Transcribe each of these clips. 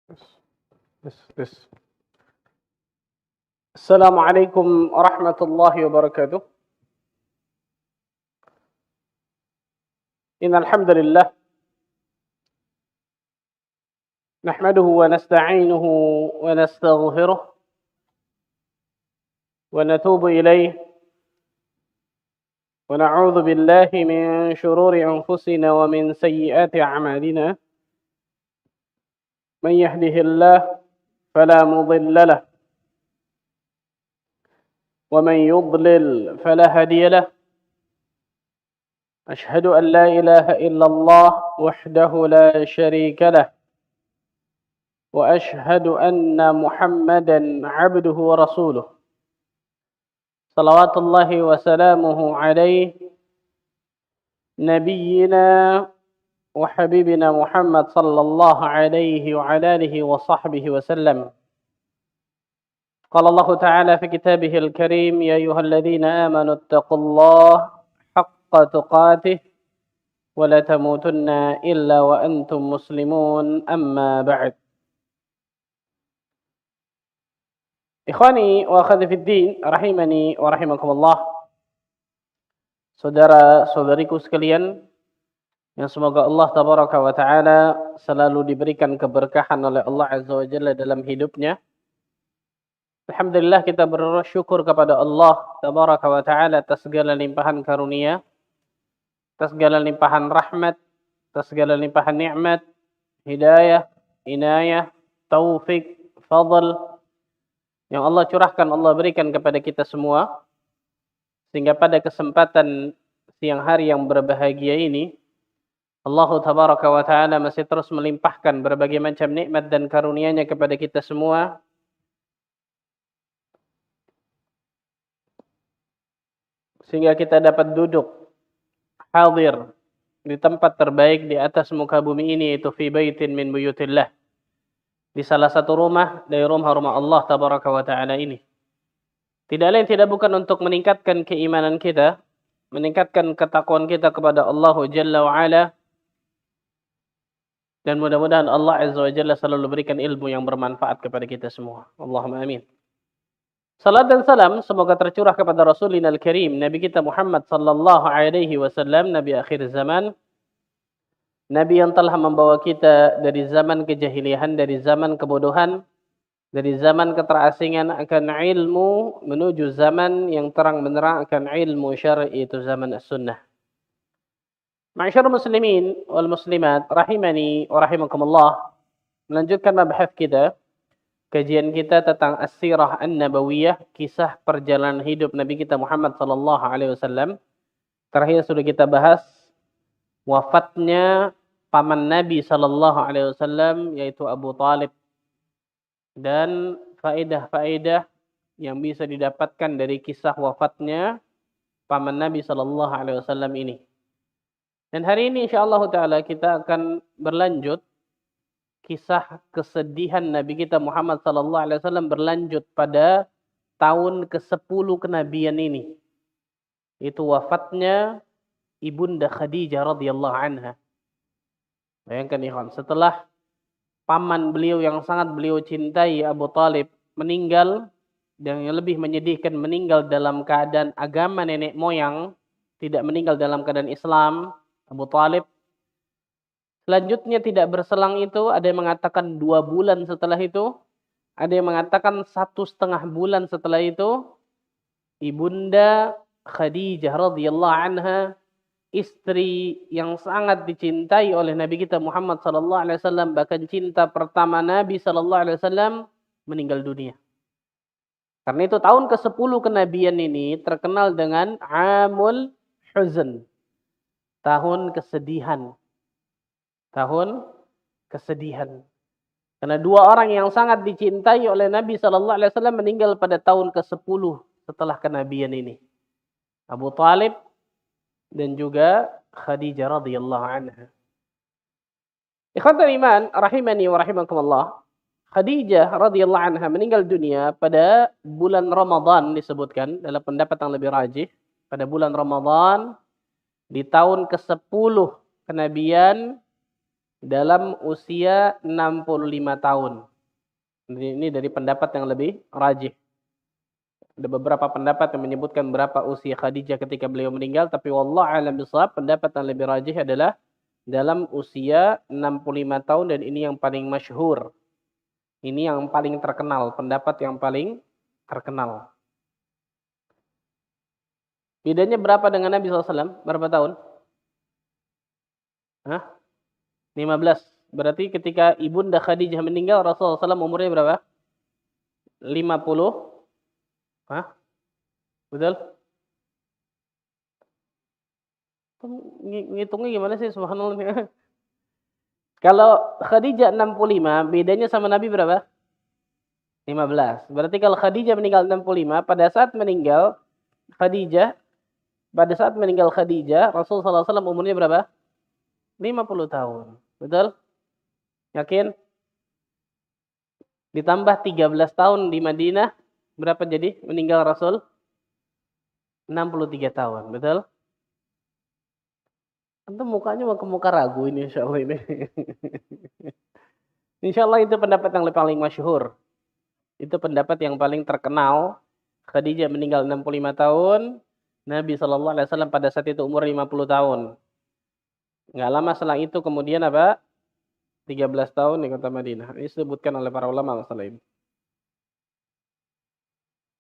Yes. Assalamualaikum warahmatullahi wabarakatuh. Innal hamdalillah nahmaduhu wa nasta'inuhu wa nastaghfiruh wa natubu ilayh wa na'udzu billahi min shururi anfusina wa min sayyiati a'malina. Man yahdihillahu fala mudilla lahu wa man yudlil fala hadiya lahu. أشهد أن لا إله إلا الله وحده لا شريك له وأشهد أن محمدا عبده ورسوله صلوات الله وسلامه عليه نبينا وحبيبنا محمد صلى الله عليه وعلى آله وصحبه وسلم. قال الله تعالى في كتابه الكريم: يا أيها الذين آمنوا اتقوا الله حق تقاته ولا تموتن إلا وأنتم مسلمون. أما بعد. Ikhwani wa akhwati fid din, rahimani wa rahimakumullah. Saudara-saudariku sekalian, yang semoga Allah tabaraka wa taala selalu diberikan keberkahan oleh Allah azza wa jalla dalam hidupnya. Alhamdulillah, kita bersyukur kepada Allah tabaraka wa taala atas segala limpahan karunia, atas segala limpahan rahmat, atas segala limpahan nikmat, hidayah, inayah, taufik, fadl yang Allah curahkan, Allah berikan kepada kita semua, sehingga pada kesempatan siang hari yang berbahagia ini, Allah tabaraka wa ta'ala masih terus melimpahkan berbagai macam nikmat dan karunia-Nya kepada kita semua, sehingga kita dapat duduk hadir di tempat terbaik di atas muka bumi ini, yaitu fi baitin min buyutillah, di salah satu rumah dari rumah-rumah Allah tabaraka wa ta'ala ini. Tidak lain tidak bukan untuk meningkatkan keimanan kita, meningkatkan ketakwaan kita kepada Allah Jalla wa Ala, dan mudah-mudahan Allah Azza wa Jalla selalu berikan ilmu yang bermanfaat kepada kita semua. Allahumma amin. Salat dan salam semoga tercurah kepada Rasulina al-Karim, Nabi kita Muhammad sallallahu alaihi wasallam, Nabi akhir zaman, Nabi yang telah membawa kita dari zaman kejahilian, dari zaman kebodohan, dari zaman keterasingan akan ilmu, menuju zaman yang terang benderang akan ilmu syar'i, itu zaman as-sunnah. Ma'asyarul muslimin wal muslimat, rahimani wa rahimakumullah. Melanjutkan mabahas kita, kajian kita tentang as-sirah an-nabawiyah, kisah perjalanan hidup Nabi kita Muhammad sallallahu alaihi wasallam. Terakhir sudah kita bahas wafatnya paman Nabi sallallahu alaihi wasallam, yaitu Abu Talib, dan faedah-faedah yang bisa didapatkan dari kisah wafatnya paman Nabi sallallahu alaihi wasallam ini. Dan hari ini insyaallah taala kita akan berlanjut kisah kesedihan Nabi kita Muhammad sallallahu alaihi wasallam, berlanjut pada tahun ke-10 kenabian ini. Itu wafatnya Ibunda Khadijah radhiyallahu anha. Bayangkan ikhwan, setelah paman beliau yang sangat beliau cintai, Abu Talib, meninggal, dan yang lebih menyedihkan, meninggal dalam keadaan agama nenek moyang, tidak meninggal dalam keadaan Islam, Abu Talib. Selanjutnya tidak berselang itu, ada yang mengatakan 2 bulan setelah itu, ada yang mengatakan 1,5 bulan setelah itu, Ibunda Khadijah radhiyallahu anha, istri yang sangat dicintai oleh Nabi kita Muhammad sallallahu alaihi wasallam, bahkan cinta pertama Nabi sallallahu alaihi wasallam, meninggal dunia. Karena itu tahun ke-10 kenabian ini terkenal dengan Amul Huzn, tahun kesedihan. Tahun kesedihan. Karena 2 orang yang sangat dicintai oleh Nabi sallallahu alaihi wasallam meninggal pada tahun ke-10 setelah kenabian ini. Abu Talib dan juga Khadijah radhiyallahu anha. Ikhwatul iman, rahimani wa rahimakumullah. Khadijah radhiyallahu anha meninggal dunia pada bulan Ramadan, disebutkan dalam pendapat yang lebih rajih, pada bulan Ramadan di tahun ke-10 kenabian dalam usia 65 tahun. Ini dari pendapat yang lebih rajih. Ada beberapa pendapat yang menyebutkan berapa usia Khadijah ketika beliau meninggal, tapi wallahu a'lam bishawab, pendapat yang lebih rajih adalah dalam usia 65 tahun, dan ini yang paling masyhur. Ini yang paling terkenal, pendapat yang paling terkenal. Bedanya berapa dengan Nabi SAW? Berapa tahun? Hah? 15. Berarti ketika Ibunda Khadijah meninggal, Rasulullah SAW umurnya berapa? 50. Hah? Betul? Ngitungnya gimana sih? Subhanallah. Kalau Khadijah 65, bedanya sama Nabi berapa? 15. Berarti kalau Khadijah meninggal 65, pada saat meninggal Khadijah, Rasulullah SAW umurnya berapa? 50 tahun. Betul? Yakin? Ditambah 13 tahun di Madinah, berapa jadi meninggal Rasul? 63 tahun. Betul? Tentu mukanya mau ke muka ragu ini insyaallah ini. Insyaallah itu pendapat yang paling masyhur. Itu pendapat yang paling terkenal. Khadijah meninggal 65 tahun, Nabi SAW pada saat itu umur 50 tahun. Nggak lama setelah itu kemudian apa? 13 tahun di kota Madinah. Ini disebutkan oleh para ulama masalah ini.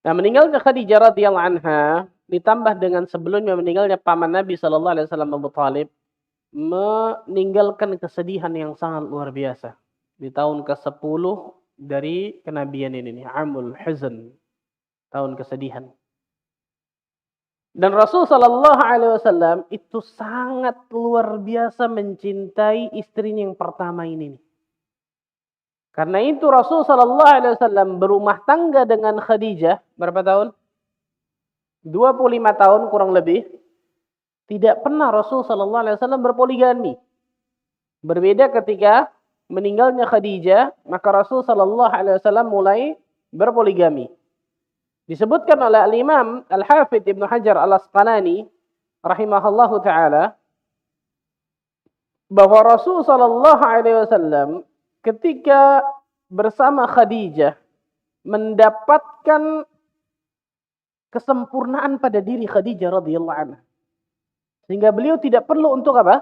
Nah, meninggalnya Khadijah radhiyallahu anha ditambah dengan sebelumnya meninggalnya paman Nabi SAW Abu Thalib, meninggalkan kesedihan yang sangat luar biasa. Di tahun ke-10 dari kenabian ini, Amul Huzn, tahun kesedihan. Dan Rasul sallallahu alaihi wasallam itu sangat luar biasa mencintai istrinya yang pertama ini. Karena itu Rasul sallallahu alaihi wasallam berumah tangga dengan Khadijah berapa tahun? 25 tahun kurang lebih. Tidak pernah Rasul sallallahu alaihi wasallam berpoligami. Berbeda ketika meninggalnya Khadijah, maka Rasul sallallahu alaihi wasallam mulai berpoligami. Disebutkan oleh Al-Imam Al-Hafidh Ibnu Hajar Al-Asqalani rahimahullahu taala bahwa Rasul sallallahu alaihi wasallam ketika bersama Khadijah mendapatkan kesempurnaan pada diri Khadijah radhiyallahu anha. Sehingga beliau tidak perlu untuk apa?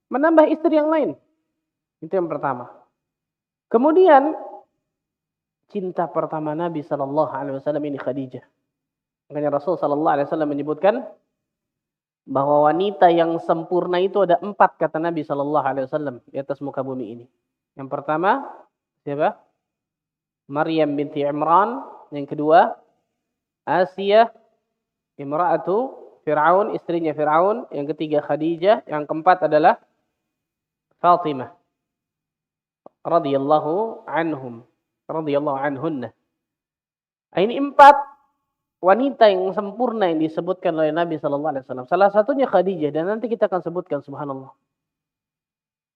Menambah istri yang lain. Itu yang pertama. Kemudian cinta pertama Nabi sallallahu alaihi wasallam ini Khadijah. Makanya Rasul sallallahu alaihi wasallam menyebutkan bahwa wanita yang sempurna itu ada 4 kata Nabi sallallahu alaihi wasallam di atas muka bumi ini. Yang pertama siapa? Maryam binti Imran. Yang kedua Asiyah imra'atu Fir'aun, istrinya Fir'aun. Yang ketiga Khadijah. Yang keempat adalah Fatimah radhiyallahu anhunna. Ini 4 wanita yang sempurna yang disebutkan oleh Nabi sallallahu alaihi wasallam. Salah satunya Khadijah, dan nanti kita akan sebutkan, subhanallah.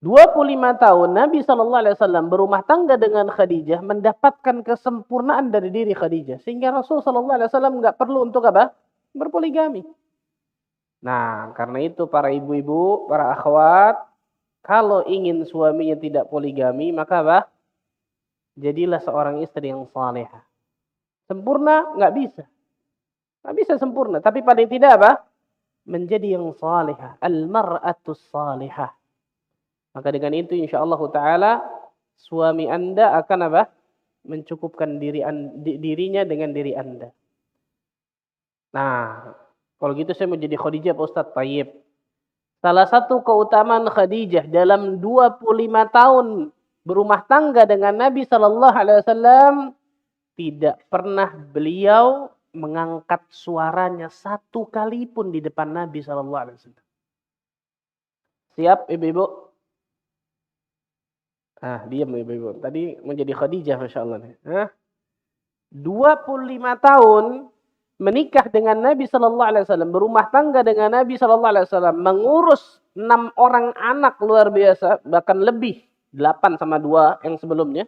25 tahun Nabi sallallahu alaihi wasallam berumah tangga dengan Khadijah, mendapatkan kesempurnaan dari diri Khadijah, sehingga Rasul sallallahu alaihi wasallam enggak perlu untuk apa? Berpoligami. Nah, karena itu para ibu-ibu, para akhwat, kalau ingin suaminya tidak poligami, maka apa? Jadilah seorang istri yang salehah. Sempurna nggak bisa. Nggak bisa sempurna, tapi paling tidak apa? Menjadi yang salehah. Al-mar'atus salehah. Maka dengan itu insyaallah taala suami Anda akan apa? Mencukupkan dirinya dengan diri Anda. Nah, kalau gitu saya mau jadi Khadijah Pak Ustaz. Tayyib. Salah satu keutamaan Khadijah dalam 25 tahun berumah tangga dengan Nabi sallallahu alaihi wasallam, tidak pernah beliau mengangkat suaranya satu kali pun di depan Nabi sallallahu alaihi wasallam. Siap ibu-ibu? Diam ibu-ibu. Tadi menjadi Khadijah masyaallah. 25 tahun menikah dengan Nabi sallallahu alaihi wasallam, berumah tangga dengan Nabi sallallahu alaihi wasallam, mengurus 6 orang anak luar biasa, bahkan lebih, 8 sama 2 yang sebelumnya,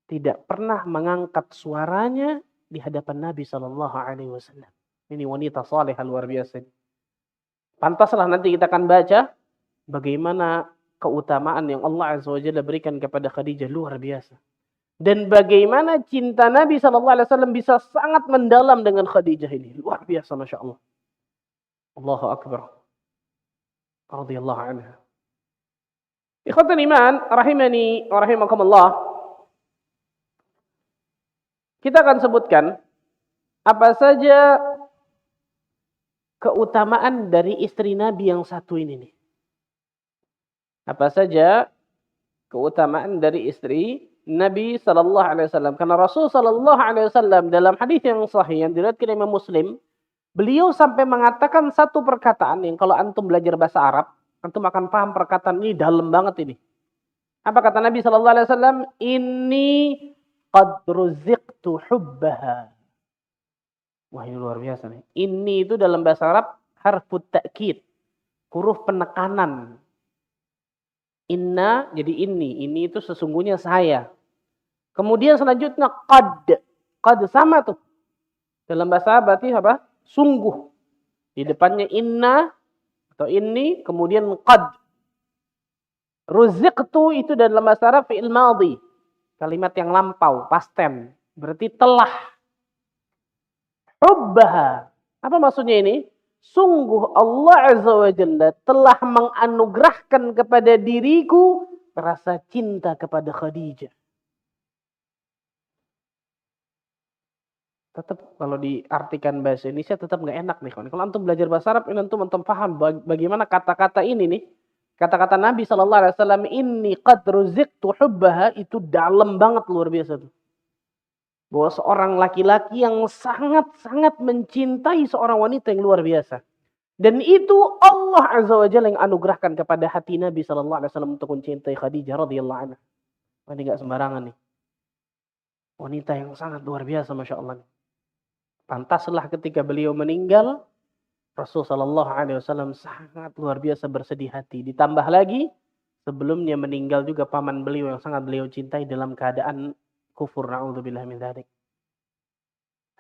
tidak pernah mengangkat suaranya di hadapan Nabi sallallahu alaihi wasallam. Ini wanita salehah luar biasa. Pantaslah nanti kita akan baca bagaimana keutamaan yang Allah Azza wa Jalla berikan kepada Khadijah luar biasa. Dan bagaimana cinta Nabi SAW bisa sangat mendalam dengan Khadijah ini. Luar biasa, Masya Allah. Allahu Akbar. Radhiyallahu anha. Ikhwatul iman, rahimani wa rahimakumullah. Kita akan sebutkan apa saja keutamaan dari istri Nabi yang satu ini nih. Apa saja keutamaan dari istri Nabi sallallahu alaihi wasallam? Karena Rasul sallallahu alaihi wasallam dalam hadis yang sahih yang diriwayatkan Imam Muslim, beliau sampai mengatakan satu perkataan yang kalau antum belajar bahasa Arab, antum akan paham perkataan ini dalam banget ini. Apa kata Nabi sallallahu alaihi wasallam? Inni qad ruziqtu hubbaha. Wah, ini luar biasa nih. Ini itu dalam bahasa Arab harfut ta'kid, huruf penekanan. Inna jadi ini itu sesungguhnya saya. Kemudian selanjutnya qad. Qad sama tuh. Dalam bahasa Arab berarti apa? Sungguh. Di depannya inna atau ini, kemudian qad. Ruziqtu itu dalam bahasa Arab fi'il madhi. Kalimat yang lampau, past tense. Berarti telah. Hubbaha. Apa maksudnya ini? Sungguh Allah Azza wa Jalla telah menganugerahkan kepada diriku rasa cinta kepada Khadijah. Tetap kalau diartikan bahasa Indonesia tetap nggak enak nih. Kalau antum belajar bahasa Arab, ini antum paham bagaimana kata-kata ini nih. Kata-kata Nabi SAW, inni qad ruziqtu hubbaha, itu dalam banget, luar biasa tuh. Bahwa seorang laki-laki yang sangat-sangat mencintai seorang wanita yang luar biasa. Dan itu Allah Azza wa Jalla yang anugerahkan kepada hati Nabi SAW untuk mencintai Khadijah radhiyallahu anha. Ini gak sembarangan nih. Wanita yang sangat luar biasa, Masya Allah. Pantaslah ketika beliau meninggal, Rasulullah SAW sangat luar biasa bersedih hati. Ditambah lagi, sebelumnya meninggal juga paman beliau yang sangat beliau cintai dalam keadaan kufur, na'udzubillah min dzalik.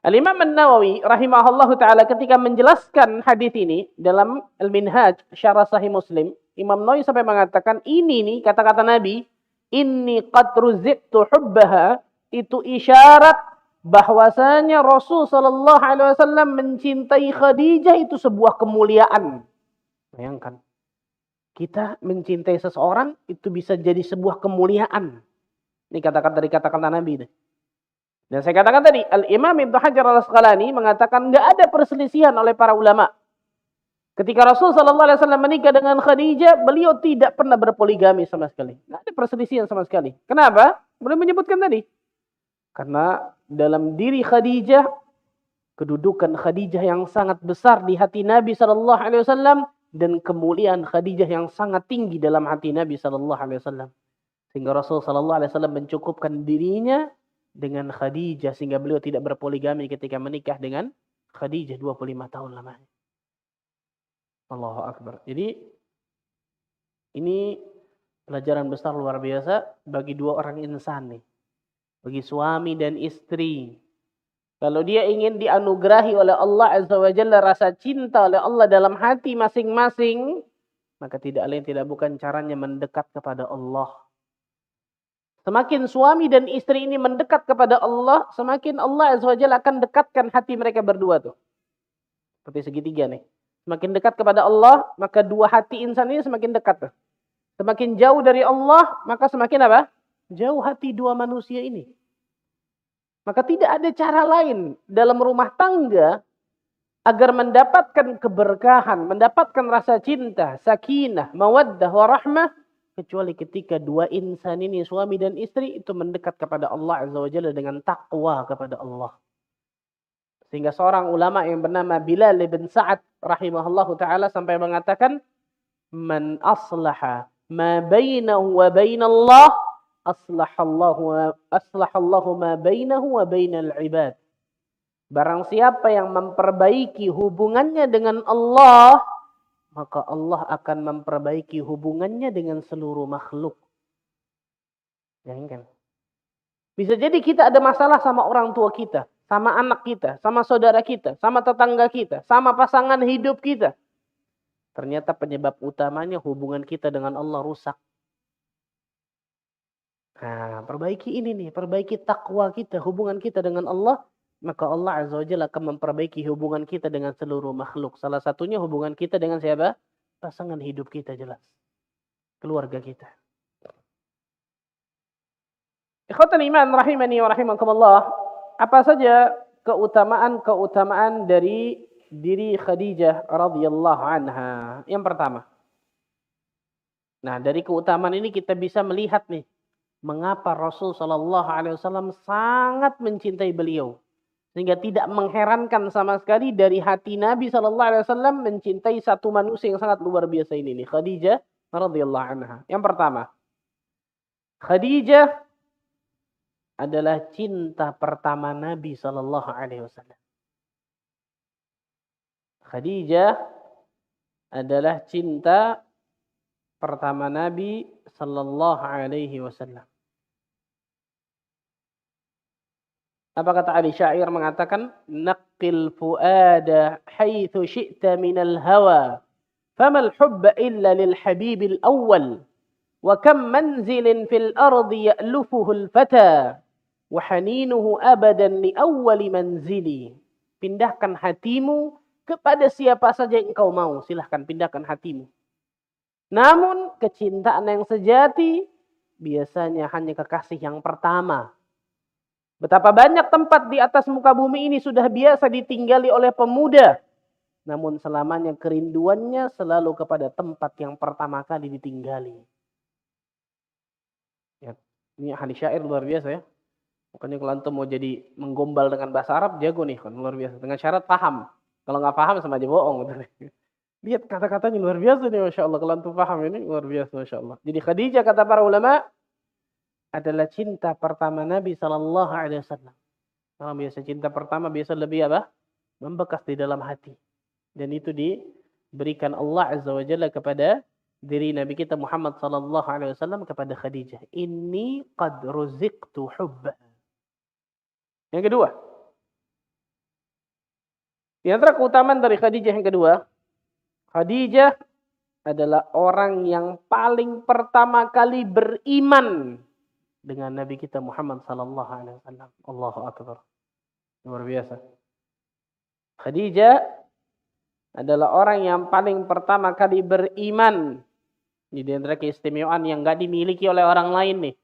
Al-Imam An-Nawawi rahimahullahu taala ketika menjelaskan hadis ini dalam Al-Minhaj Syarah Sahih Muslim, Imam Nawawi sampai mengatakan ini nih kata-kata Nabi, inni qad ruziqtu hubbaha, itu isyarat bahwasanya Rasul sallallahu alaihi wasallam mencintai Khadijah itu sebuah kemuliaan. Bayangkan. Kita mencintai seseorang itu bisa jadi sebuah kemuliaan. Ini kata-kata dari kata-kata Nabi. Dan saya katakan tadi, Al-Imam Ibnu Hajar Al-Asqalani mengatakan nggak ada perselisihan oleh para ulama. Ketika Rasul sallallahu alaihi wasallam menikah dengan Khadijah, beliau tidak pernah berpoligami sama sekali. Nggak ada perselisihan sama sekali. Kenapa? Beliau menyebutkan tadi. Karena dalam diri Khadijah, kedudukan Khadijah yang sangat besar di hati Nabi sallallahu alaihi wasallam dan kemuliaan Khadijah yang sangat tinggi dalam hati Nabi sallallahu alaihi wasallam. Sehingga Rasul sallallahu alaihi wasallam mencukupkan dirinya dengan Khadijah sehingga beliau tidak berpoligami ketika menikah dengan Khadijah 25 tahun lamanya. Allahu Akbar. Jadi ini pelajaran besar luar biasa bagi dua orang insan nih. Bagi suami dan istri. Kalau dia ingin dianugerahi oleh Allah Azza wa Jalla rasa cinta oleh Allah dalam hati masing-masing, maka tidak lain tidak bukan caranya mendekat kepada Allah. Semakin suami dan istri ini mendekat kepada Allah, semakin Allah Azza wa Jalla akan dekatkan hati mereka berdua tuh. Seperti segitiga nih. Semakin dekat kepada Allah, maka dua hati insan ini semakin dekat tuh. Semakin jauh dari Allah, maka semakin apa? Jauh hati dua manusia ini. Maka tidak ada cara lain dalam rumah tangga agar mendapatkan keberkahan, mendapatkan rasa cinta, sakinah, mawaddah, warahmah, kecuali ketika dua insan ini, suami dan istri, itu mendekat kepada Allah Azza wa Jalla dengan takwa kepada Allah. Sehingga seorang ulama yang bernama Bilal bin Sa'ad rahimahullahu ta'ala sampai mengatakan, man aslaha ma bainahu wa bainallah, aslahallahu ma bainahu wa bainal ibad. Barang siapa yang memperbaiki hubungannya dengan Allah, maka Allah akan memperbaiki hubungannya dengan seluruh makhluk. Jangan. Bisa jadi kita ada masalah sama orang tua kita, sama anak kita, sama saudara kita, sama tetangga kita, sama pasangan hidup kita. Ternyata penyebab utamanya hubungan kita dengan Allah rusak. Nah, perbaiki ini nih, perbaiki takwa kita, hubungan kita dengan Allah, maka Allah Azza wa Jalla akan memperbaiki hubungan kita dengan seluruh makhluk. Salah satunya hubungan kita dengan siapa? Pasangan hidup kita jelas. Keluarga kita. Ikhwatan iman rahimani wa rahimakumullah. Apa saja keutamaan-keutamaan dari diri Khadijah radhiyallahu anha? Yang pertama. Nah, dari keutamaan ini kita bisa melihat nih mengapa Rasul sallallahu alaihi wasallam sangat mencintai beliau. Sehingga tidak mengherankan sama sekali dari hati Nabi sallallahu alaihi wasallam mencintai satu manusia yang sangat luar biasa ini nih, Khadijah radhiyallahu anha. Yang pertama, Khadijah adalah cinta pertama Nabi sallallahu alaihi wasallam. Khadijah adalah cinta pertama Nabi sallallahu alaihi wasallam. Apa kata Ali Syair mengatakan, "Naqqil fuada haitsu syi'ta minal hawa, famal hubba illa lil habibil awwal, wa kam manzilin fil ardi ya'lufuhu al-fata, wa haninuhu abadan li awwali manzili." Pindahkan hatimu kepada siapa saja yang engkau mau. Silahkan pindahkan hatimu. Namun kecintaan yang sejati biasanya hanya kekasih yang pertama. Betapa banyak tempat di atas muka bumi ini sudah biasa ditinggali oleh pemuda. Namun selamanya kerinduannya selalu kepada tempat yang pertama kali ditinggali. Ya, ini ahli syair luar biasa ya. Makanya kalau antum mau jadi menggombal dengan bahasa Arab, jago nih kan, luar biasa. Dengan syarat paham. Kalau nggak paham sama aja bohong. Lihat kata-katanya luar biasa nih Masya Allah. Kalau antum paham ini luar biasa Masya Allah. Jadi Khadijah kata para ulama adalah cinta pertama Nabi Sallallahu Alaihi Wasallam. Kalau biasa cinta pertama biasa lebih apa? Membekas di dalam hati. Dan itu diberikan Allah Azza wa Jalla kepada diri Nabi kita Muhammad Sallallahu Alaihi Wasallam kepada Khadijah. Inni qad ruziqtu hubba. Yang kedua. Di antara keutamaan dari Khadijah yang kedua. Khadijah adalah orang yang paling pertama kali beriman dengan Nabi kita Muhammad sallallahu alaihi wasallam. Allahu akbar. Luar biasa. Khadijah adalah orang yang paling pertama kali beriman. Ini di antara keistimewaan yang enggak dimiliki oleh orang lain nih.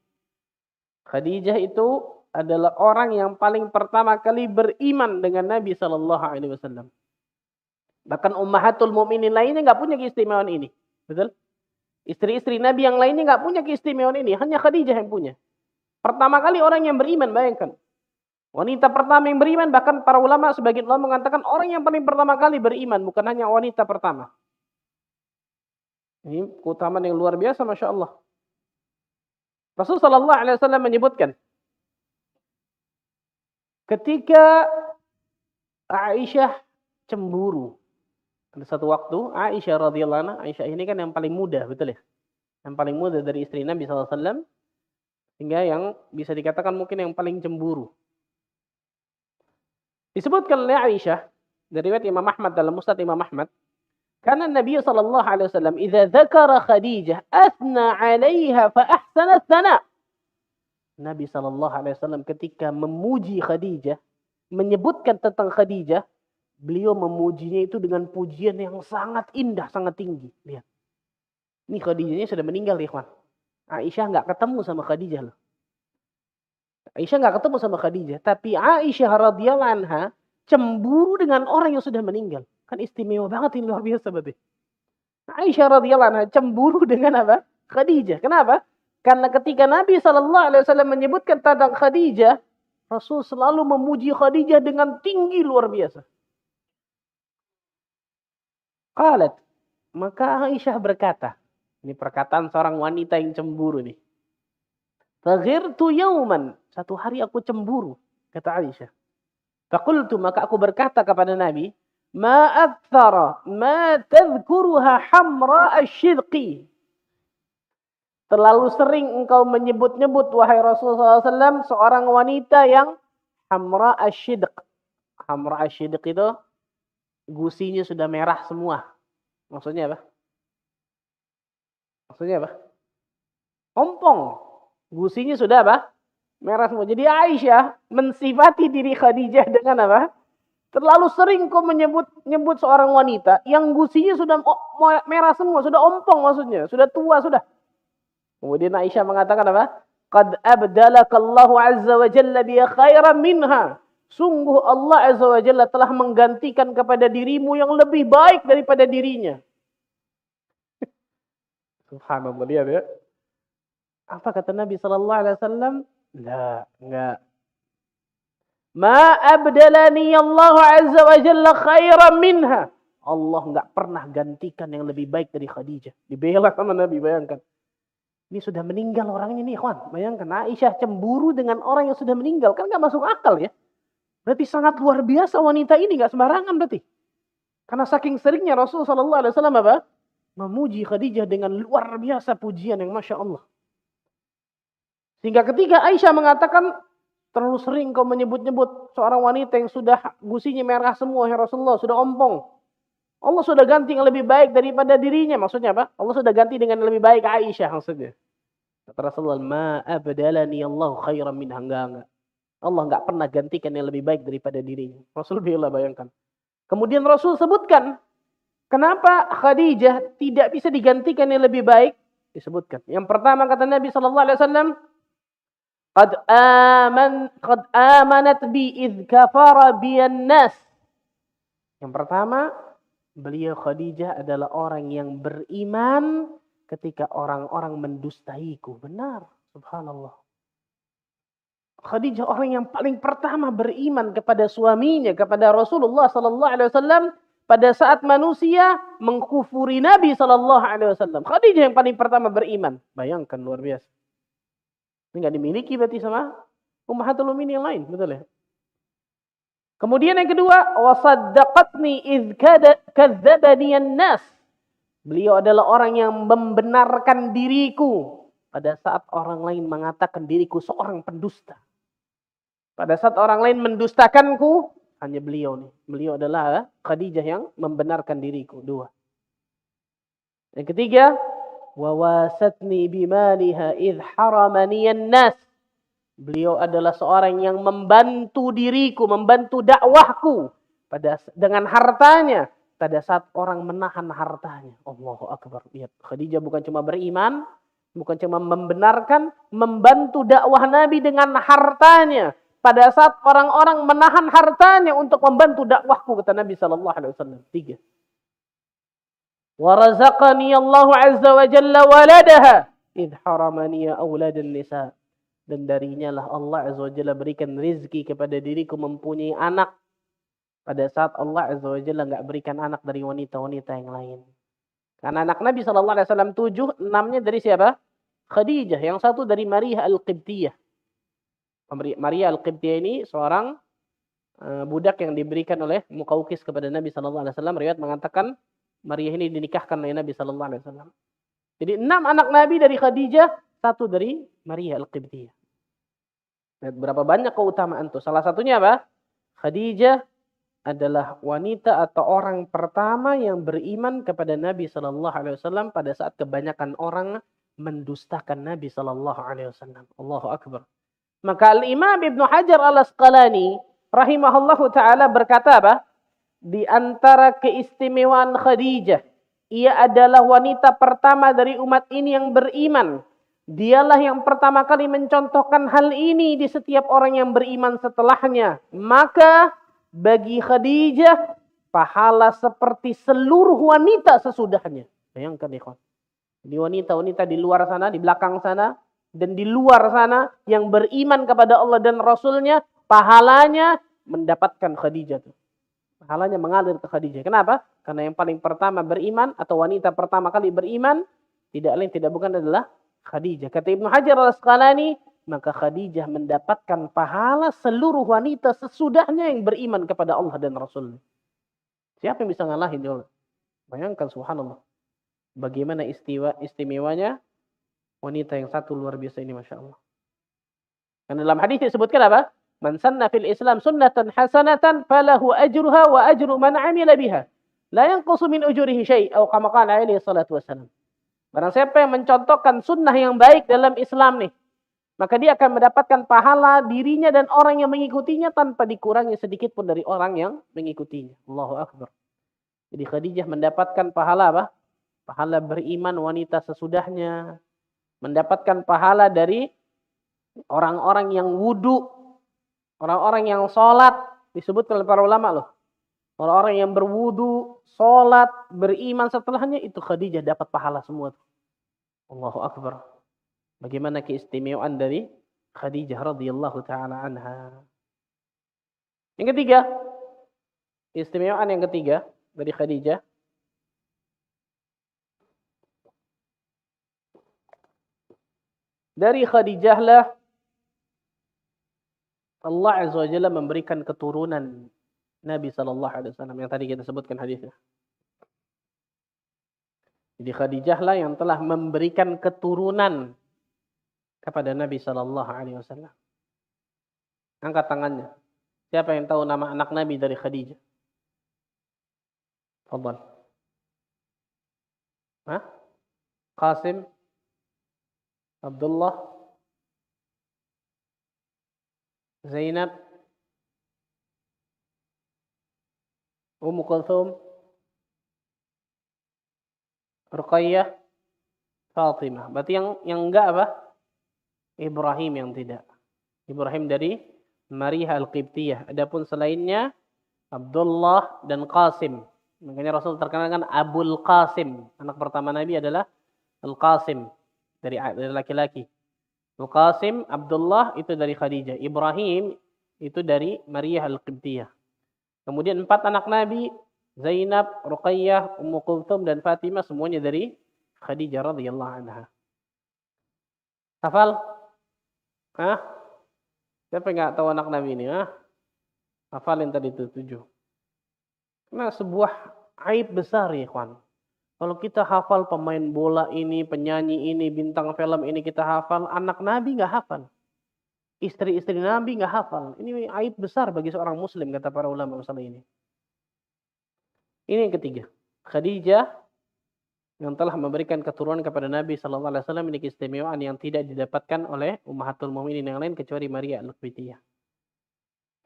Khadijah itu adalah orang yang paling pertama kali beriman dengan Nabi sallallahu alaihi wasallam. Bahkan ummahatul mukminin lainnya enggak punya keistimewaan ini. Betul? Istri-istri Nabi yang lainnya enggak punya keistimewaan ini, hanya Khadijah yang punya. Pertama kali orang yang beriman, bayangkan. Wanita pertama yang beriman, bahkan para ulama, sebagian ulama mengatakan orang yang paling pertama kali beriman, bukan hanya wanita pertama. Ini keutamaan yang luar biasa, Masya Allah. Rasulullah sallallahu alaihi wasallam menyebutkan, ketika Aisyah cemburu, pada satu waktu Aisyah radhiyallahu anha, Aisyah ini kan yang paling muda, betul ya? Yang paling muda dari istri Nabi sallallahu alaihi wasallam, hingga yang bisa dikatakan mungkin yang paling cemburu. Disebutkan oleh Aisyah dari riwayat Imam Ahmad dalam Musnad Imam Ahmad, karena Nabi sallallahu alaihi wasallam idza dzakara Khadijah athna 'alaiha fa ahsana tsana. Nabi sallallahu alaihi wasallam ketika memuji Khadijah, menyebutkan tentang Khadijah, beliau memujinya itu dengan pujian yang sangat indah, sangat tinggi. Lihat. Ini Khadijahnya sudah meninggal, ikhwan. Aisyah enggak ketemu sama Khadijah loh. Aisyah enggak ketemu sama Khadijah, tapi Aisyah radhiyallahu anha cemburu dengan orang yang sudah meninggal. Kan istimewa banget ini, luar biasa berarti. Aisyah radhiyallahu anha cemburu dengan apa? Khadijah. Kenapa? Karena ketika Nabi sallallahu alaihi wasallam menyebutkan tentang Khadijah, Rasul selalu memuji Khadijah dengan tinggi luar biasa. Qalat, maka Aisyah berkata, ini perkataan seorang wanita yang cemburu nih. Faghirtu yauman, satu hari aku cemburu, kata Aisyah. Faqultu, maka aku berkata kepada Nabi, ma akthara ma tadhkuruha hamra asy-syidqi. Terlalu sering engkau menyebut-nyebut wahai Rasulullah SAW seorang wanita yang hamra asy-syidq. Hamra asy-syidq itu gusinya sudah merah semua. Maksudnya apa? Maksudnya apa? Ompong. Gusinya sudah apa? Merah semua. Jadi Aisyah mensifati diri Khadijah dengan apa? Terlalu sering kau menyebut seorang wanita yang gusinya sudah merah semua, sudah ompong maksudnya, sudah tua sudah. Kemudian Aisyah mengatakan apa? Qad abdalakallahu azza wa jalla bi khairan minha. Sungguh Allah azza wa jalla telah menggantikan kepada dirimu yang lebih baik daripada dirinya. Subhanallah, lihat ya. Apa kata Nabi sallallahu alaihi wasallam? Enggak. Ma abdalani Allah azza wa jalla khairan minha. Allah enggak pernah gantikan yang lebih baik dari Khadijah. Dibela sama Nabi, bayangkan. Ini sudah meninggal orangnya nih, kawan. Bayangkan Aisyah cemburu dengan orang yang sudah meninggal. Kan enggak masuk akal ya. Berarti sangat luar biasa wanita ini, enggak sembarangan berarti. Karena saking seringnya Rasulullah sallallahu alaihi wasallam apa? Memuji Khadijah dengan luar biasa pujian yang Masya Allah. Sehingga ketika Aisyah mengatakan, terlalu sering kau menyebut-nyebut seorang wanita yang sudah gusinya merah semua, ya Rasulullah, sudah ompong. Allah sudah ganti yang lebih baik daripada dirinya. Maksudnya apa? Allah sudah ganti dengan yang lebih baik Aisyah maksudnya. Kata Rasulullah, ma abdalani Allah khairan minha. Enggak. Allah enggak pernah gantikan yang lebih baik daripada dirinya. Rasulullah, bayangkan. Kemudian Rasul sebutkan, kenapa Khadijah tidak bisa digantikan yang lebih baik? Disebutkan. Yang pertama kata Nabi SAW, Qad amanat bi idh kafara biyan nas. Yang pertama, beliau Khadijah adalah orang yang beriman ketika orang-orang mendustaiku. Benar, subhanallah. Khadijah orang yang paling pertama beriman kepada suaminya, kepada Rasulullah SAW. Pada saat manusia mengkufuri Nabi SAW. Khadijah yang paling pertama beriman. Bayangkan, luar biasa. Ini nggak dimiliki berarti sama ummahatul mukminin yang lain, betul ya? Kemudian yang kedua, wasaddaqatni idz kadzdzabani an-nas. Beliau adalah orang yang membenarkan diriku pada saat orang lain mengatakan diriku seorang pendusta. Pada saat orang lain mendustakanku, hanya beliau nih. Beliau adalah Khadijah yang membenarkan diriku. Dua. Yang ketiga, wawasatni bimaliha idh haramani an-nas. Beliau adalah seorang yang membantu diriku, membantu dakwahku dengan hartanya pada saat orang menahan hartanya. Allahu akbar. Lihat, Khadijah bukan cuma beriman, bukan cuma membenarkan, membantu dakwah Nabi dengan hartanya pada saat orang-orang menahan hartanya untuk membantu dakwahku, kata Nabi sallallahu alaihi wasallam. Tiga. Warazaqani Allah azza wa jalla waladaha idh haramani auladan nisa. Dan darinya lah Allah azza wa jalla berikan rizki kepada diriku mempunyai anak pada saat Allah azza wa jalla enggak berikan anak dari wanita-wanita yang lain. Karena anak Nabi sallallahu alaihi wasallam 7, 6-nya dari siapa? Khadijah, yang satu dari Maria Al-Qibtiyah. Maria Al-Qibtiyah ini seorang budak yang diberikan oleh Muqawqis kepada Nabi sallallahu alaihi wasallam. Riwayat mengatakan Maria ini dinikahkan oleh Nabi sallallahu alaihi wasallam. Jadi 6 anak Nabi dari Khadijah, 1 dari Maria Al-Qibtiyah. Berapa banyak keutamaan tuh? Salah satunya apa? Khadijah adalah wanita atau orang pertama yang beriman kepada Nabi sallallahu alaihi wasallam pada saat kebanyakan orang mendustakan Nabi sallallahu alaihi wasallam. Allahu akbar. Maka Al-Imam Ibnu Hajar Al-Asqalani rahimahullahu taala berkata apa? Di antara keistimewaan Khadijah, ia adalah wanita pertama dari umat ini yang beriman. Dialah yang pertama kali mencontohkan hal ini di setiap orang yang beriman setelahnya. Maka bagi Khadijah pahala seperti seluruh wanita sesudahnya. Bayangkan ikhwan. Di wanita-wanita di luar sana, di belakang sana, dan di luar sana yang beriman kepada Allah dan Rasulnya, pahalanya mendapatkan Khadijah. Pahalanya mengalir ke Khadijah. Kenapa? Karena yang paling pertama beriman atau wanita pertama kali beriman tidak lain tidak bukan adalah Khadijah. Kata Ibnu Hajar Al-Asqalani, maka Khadijah mendapatkan pahala seluruh wanita sesudahnya yang beriman kepada Allah dan Rasulnya. Siapa yang bisa ngalahin? Bayangkan, subhanallah. Bagaimana istimewanya wanita yang satu luar biasa ini, Masya Allah. Dan dalam hadis disebutkan apa? Man sanna fil Islam sunnatan hasanatan falahu ajruha wa ajru man amila biha. La yanqusu min ujurihi syai' atau kama qala alaihi salatu wassalam. Barang siapa yang mencontohkan sunnah yang baik dalam Islam nih, Maka dia akan mendapatkan pahala dirinya dan orang yang mengikutinya tanpa dikurangi sedikit pun dari orang yang mengikutinya. Allahu Akbar. Jadi Khadijah mendapatkan pahala apa? Pahala beriman wanita sesudahnya. Mendapatkan pahala dari orang-orang yang wudu. Orang-orang yang sholat. Disebutkan oleh para ulama loh. Orang-orang yang berwudu, sholat, beriman setelahnya. Itu Khadijah dapat pahala semua. Allahu Akbar. Bagaimana keistimewaan dari Khadijah radhiyallahu taala anha. Yang ketiga, keistimewaan yang ketiga dari Khadijah. Dari Khadijah lah Allah Azza wa Jalla memberikan keturunan Nabi sallallahu alaihi wasallam yang tadi kita sebutkan hadisnya. Jadi Khadijah lah yang telah memberikan keturunan kepada Nabi sallallahu alaihi wasallam. Angkat tangannya. Siapa yang tahu nama anak Nabi dari Khadijah? Fadhal. Hah? Qasim, Abdullah, Zainab, Ummu Kulthum, Ruqayyah, Fatimah. Berarti yang enggak apa? Ibrahim yang tidak. Ibrahim dari Maria Al-Qibtiyah. Adapun selainnya Abdullah dan Qasim. Makanya Rasul terkenal dengan Abul Qasim. Anak pertama Nabi adalah Al-Qasim dari laki-laki. Al-Qasim, Abdullah itu dari Khadijah. Ibrahim itu dari Maria Al-Qibtiyah. Kemudian 4 anak Nabi, Zainab, Ruqayyah, Ummu Kulthum dan Fatimah semuanya dari Khadijah radhiyallahu anha. Hafal? Hah? Siapa yang enggak tahu anak Nabi ini? Hafalin tadi itu 7. Karena sebuah aib besar ya, ikhwan. Kalau kita hafal pemain bola ini, penyanyi ini, bintang film ini kita hafal, anak Nabi enggak hafal. Istri-istri Nabi enggak hafal. Ini aib besar bagi seorang muslim kata para ulama masalah ini. Ini yang ketiga. Khadijah yang telah memberikan keturunan kepada Nabi sallallahu alaihi wasallam ini keistimewaan yang tidak didapatkan oleh ummahatul mukminin yang lain kecuali Maria Al-Qibtiyah.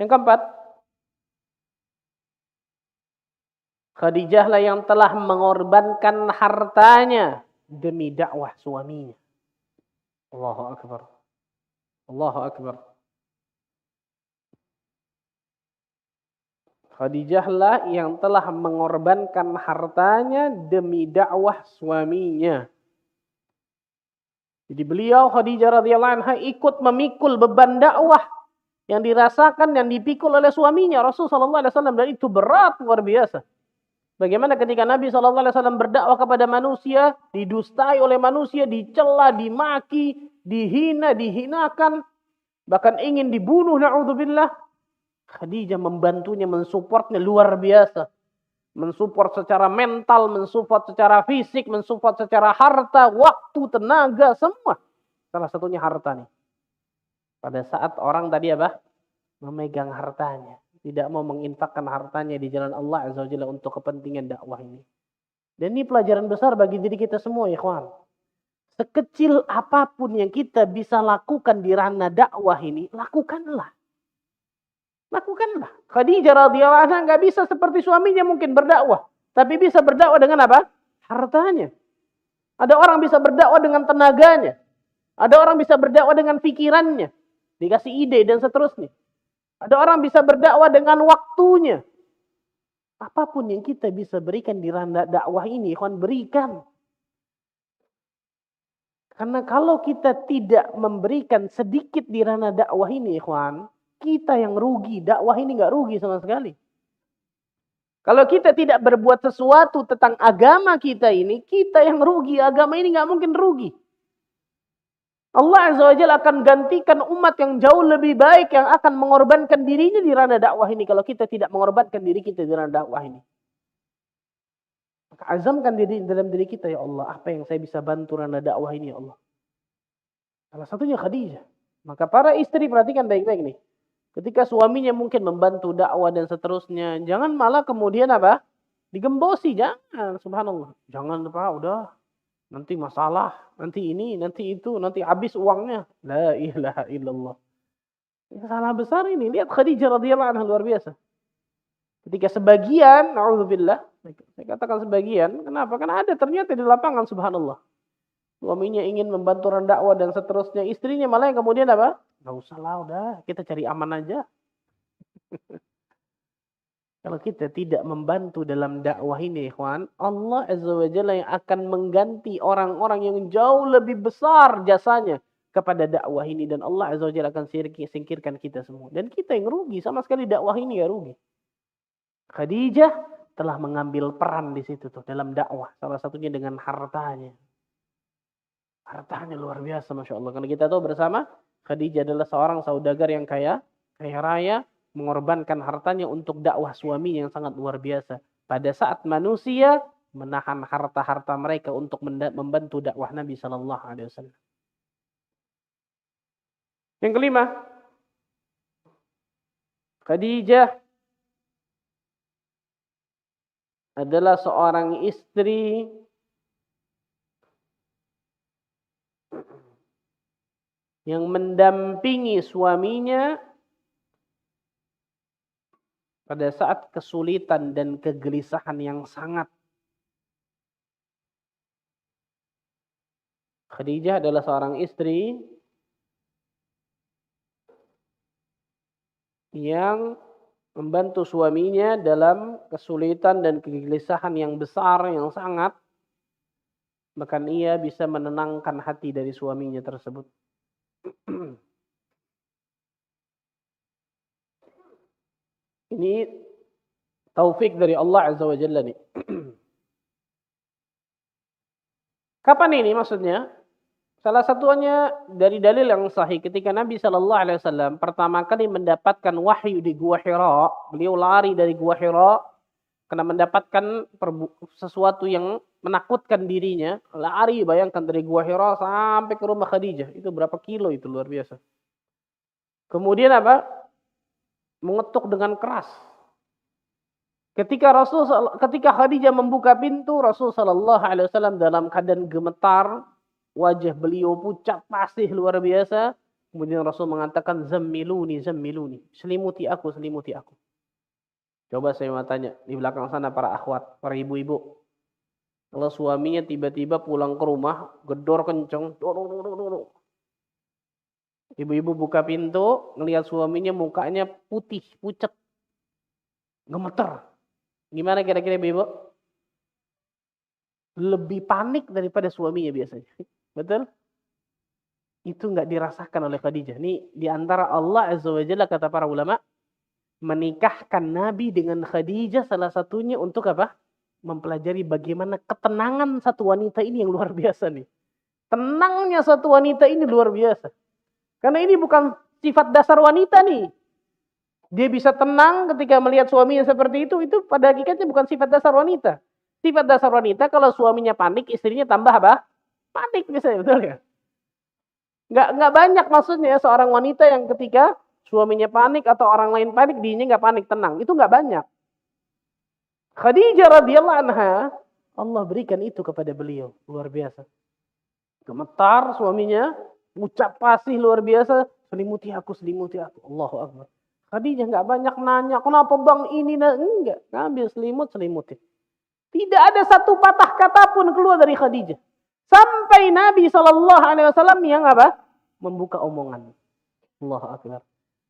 Yang keempat, Khadijah lah yang telah mengorbankan hartanya demi dakwah suaminya. Allahu Akbar. Allahu Akbar. Khadijah lah yang telah mengorbankan hartanya demi dakwah suaminya. Jadi beliau Khadijah radhiyallahu anha ikut memikul beban dakwah yang dirasakan dan dipikul oleh suaminya Rasul sallallahu alaihi wasallam, dan itu berat luar biasa. Bagaimana ketika Nabi sallallahu alaihi wasallam berdakwah kepada manusia, didustai oleh manusia, dicela, dimaki, dihina, dihinakan, bahkan ingin dibunuh naudzubillah. Khadijah membantunya, mensupportnya luar biasa. Mensupport secara mental, mensupport secara fisik, mensupport secara harta, waktu, tenaga, semua. Salah satunya harta nih. Pada saat orang tadi apa? Memegang hartanya. Tidak mau menginfakkan hartanya di jalan Allah Azza wa Jalla untuk kepentingan dakwah ini. Dan ini pelajaran besar bagi diri kita semua, ikhwan. Sekecil apapun yang kita bisa lakukan di ranah dakwah ini, lakukanlah. Lakukanlah. Khadijah radhiyallahu anha enggak bisa seperti suaminya mungkin berdakwah, tapi bisa berdakwah dengan apa? Hartanya. Ada orang bisa berdakwah dengan tenaganya. Ada orang bisa berdakwah dengan pikirannya, dikasih ide dan seterusnya. Ada orang bisa berdakwah dengan waktunya. Apapun yang kita bisa berikan di ranah dakwah ini, ikhwan, berikan. Karena kalau kita tidak memberikan sedikit di ranah dakwah ini, ikhwan, kita yang rugi, dakwah ini nggak rugi sama sekali. Kalau kita tidak berbuat sesuatu tentang agama kita ini, kita yang rugi, agama ini nggak mungkin rugi. Allah Azza wa Jalla akan gantikan umat yang jauh lebih baik yang akan mengorbankan dirinya di ranah dakwah ini kalau kita tidak mengorbankan diri kita di ranah dakwah ini. Maka azamkan diri dalam diri kita, ya Allah, apa yang saya bisa bantu ranah dakwah ini, ya Allah. Salah satunya Khadijah. Maka para istri perhatikan baik-baik nih. Ketika suaminya mungkin membantu dakwah dan seterusnya, jangan malah kemudian apa? Digembosi, jangan, subhanallah. Jangan apa, udah. Nanti masalah, nanti ini, nanti itu, nanti habis uangnya. La ilaha illallah. Ini salah besar ini. Lihat Khadijah radhiyallahu anha luar biasa. Ketika sebagian, na'udzubillah, saya katakan sebagian, kenapa? Karena ada ternyata di lapangan, subhanallah. Suaminya ingin membantu orang dakwah dan seterusnya. Istrinya malah yang kemudian apa? Nggak usah lah, udah. Kita cari aman aja. Kalau kita tidak membantu dalam dakwah ini, ikhwan, Allah Azza wa Jalla yang akan mengganti orang-orang yang jauh lebih besar jasanya kepada dakwah ini. Dan Allah Azza wa Jalla akan singkirkan kita semua. Dan kita yang rugi, sama sekali dakwah ini ya rugi. Khadijah telah mengambil peran di situ tuh dalam dakwah. Salah satunya dengan hartanya. Hartanya luar biasa, Masya Allah. Karena kita tahu bersama, Khadijah adalah seorang saudagar yang kaya raya, mengorbankan hartanya untuk dakwah suami yang sangat luar biasa. Pada saat manusia menahan harta-harta mereka untuk membantu dakwah Nabi Sallallahu Alaihi Wasallam. Yang kelima, Khadijah adalah seorang istri yang mendampingi suaminya pada saat kesulitan dan kegelisahan yang sangat. Khadijah adalah seorang istri yang membantu suaminya dalam kesulitan dan kegelisahan yang besar, yang sangat. Bahkan ia bisa menenangkan hati dari suaminya tersebut. Ini taufik dari Allah Azza wa Jalla nih. Kapan ini maksudnya? Salah satunya dari dalil yang sahih ketika Nabi Shallallahu Alaihi Wasallam pertama kali mendapatkan wahyu di Gua Hira, beliau lari dari Gua Hira karena mendapatkan sesuatu yang menakutkan dirinya. Lari, bayangkan dari Gua Hira sampai ke rumah Khadijah. Itu berapa kilo itu, luar biasa. Kemudian apa? Mengetuk dengan keras. Ketika Khadijah membuka pintu, Rasul Shallallahu Alaihi Wasallam dalam keadaan gemetar, wajah beliau pucat pasih luar biasa. Kemudian Rasul mengatakan, zammiluni, zammiluni, selimuti aku, selimuti aku. Coba saya mau tanya di belakang sana para akhwat, para ibu-ibu, kalau suaminya tiba-tiba pulang ke rumah, gedor kenceng, ibu-ibu buka pintu, ngelihat suaminya mukanya putih, pucat, gemeter. Gimana kira-kira ibu? Lebih panik daripada suaminya biasanya. Betul? Itu nggak dirasakan oleh Khadijah. Ini diantara Allah Azza wa Jalla, kata para ulama, menikahkan Nabi dengan Khadijah salah satunya untuk apa? Mempelajari bagaimana ketenangan satu wanita ini yang luar biasa nih. Tenangnya satu wanita ini luar biasa. Karena ini bukan sifat dasar wanita nih. Dia bisa tenang ketika melihat suaminya seperti itu pada hakikatnya bukan sifat dasar wanita. Sifat dasar wanita kalau suaminya panik, istrinya tambah apa? Panik biasanya, betul ya? Nggak banyak maksudnya seorang wanita yang ketika suaminya panik atau orang lain panik, dirinya nggak panik, tenang. Itu nggak banyak. Khadijah radhiyallahu anha, Allah berikan itu kepada beliau, luar biasa. Gemetar suaminya, ucap pasih luar biasa, selimuti aku, Allahu Akbar. Khadijah nggak banyak nanya, kenapa bang ini? Enggak, ngambil selimutin. Tidak ada satu patah kata pun keluar dari Khadijah. Sampai Nabi SAW yang apa? Membuka omongan. Allahu Akbar.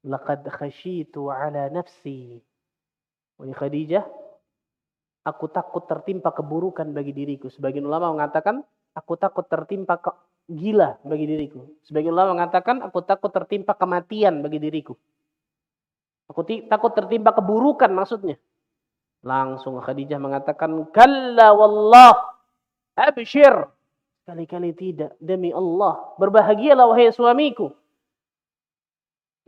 Laqad khasyitu ala nafsi. Wahai Khadijah, aku takut tertimpa keburukan bagi diriku. Sebagian ulama mengatakan, aku takut tertimpa gila bagi diriku. Sebagian ulama mengatakan, aku takut tertimpa kematian bagi diriku. Aku takut tertimpa keburukan maksudnya. Langsung Khadijah mengatakan, kalla wallah, abshir. Kali-kali tidak, demi Allah. Berbahagialah wahai suamiku.